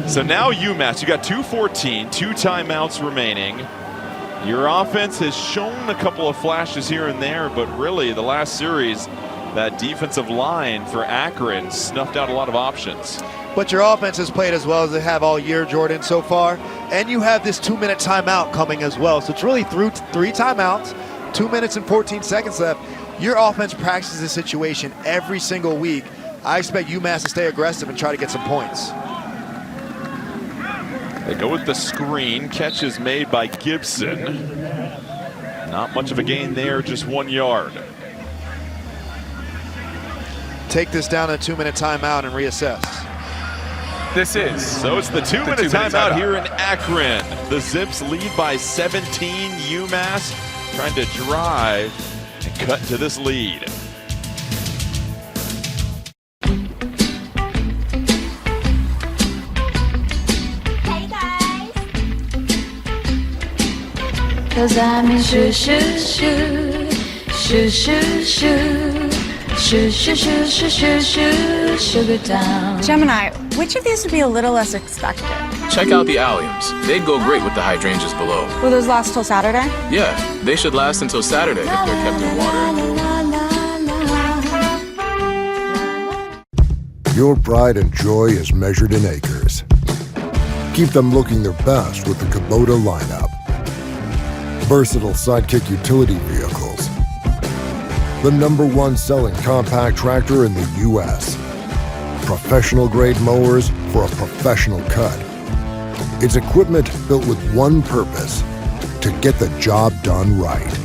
Speaker 2: So now UMass, you got 2:14, 2 timeouts remaining. Your offense has shown a couple of flashes here and there, but really the last series, that defensive line for Akron snuffed out a lot of options.
Speaker 1: But your offense has played as well as they have all year, Jordan, so far. And you have this 2-minute timeout coming as well. So it's really through 3 timeouts, 2 minutes and 14 seconds left. Your offense practices this situation every single week. I expect UMass to stay aggressive and try to get some points.
Speaker 2: They go with the screen. Catch is made by Gibson. Not much of a gain there, just 1 yard.
Speaker 1: Take this down to a 2-minute timeout and reassess.
Speaker 5: This is.
Speaker 2: So it's the 2-minute timeout here in Akron. The Zips lead by 17. UMass trying to drive and cut to this lead.
Speaker 4: Cause I'm in shoo shoo shoo, shoo shoo shoo, shoo shoo shoo shoo shoo shoo, Sugar Town.
Speaker 11: Gemini, which of these would be a little less expected?
Speaker 5: Check out the alliums. They'd go great with the hydrangeas below.
Speaker 11: Will those last till Saturday?
Speaker 5: Yeah, they should last until Saturday if they're kept in water.
Speaker 14: Your pride and joy is measured in acres. Keep them looking their best with the Kubota lineup. Versatile sidekick utility vehicles. The #1 selling compact tractor in the U.S. Professional grade mowers for a professional cut. It's equipment built with one purpose: to get the job done right.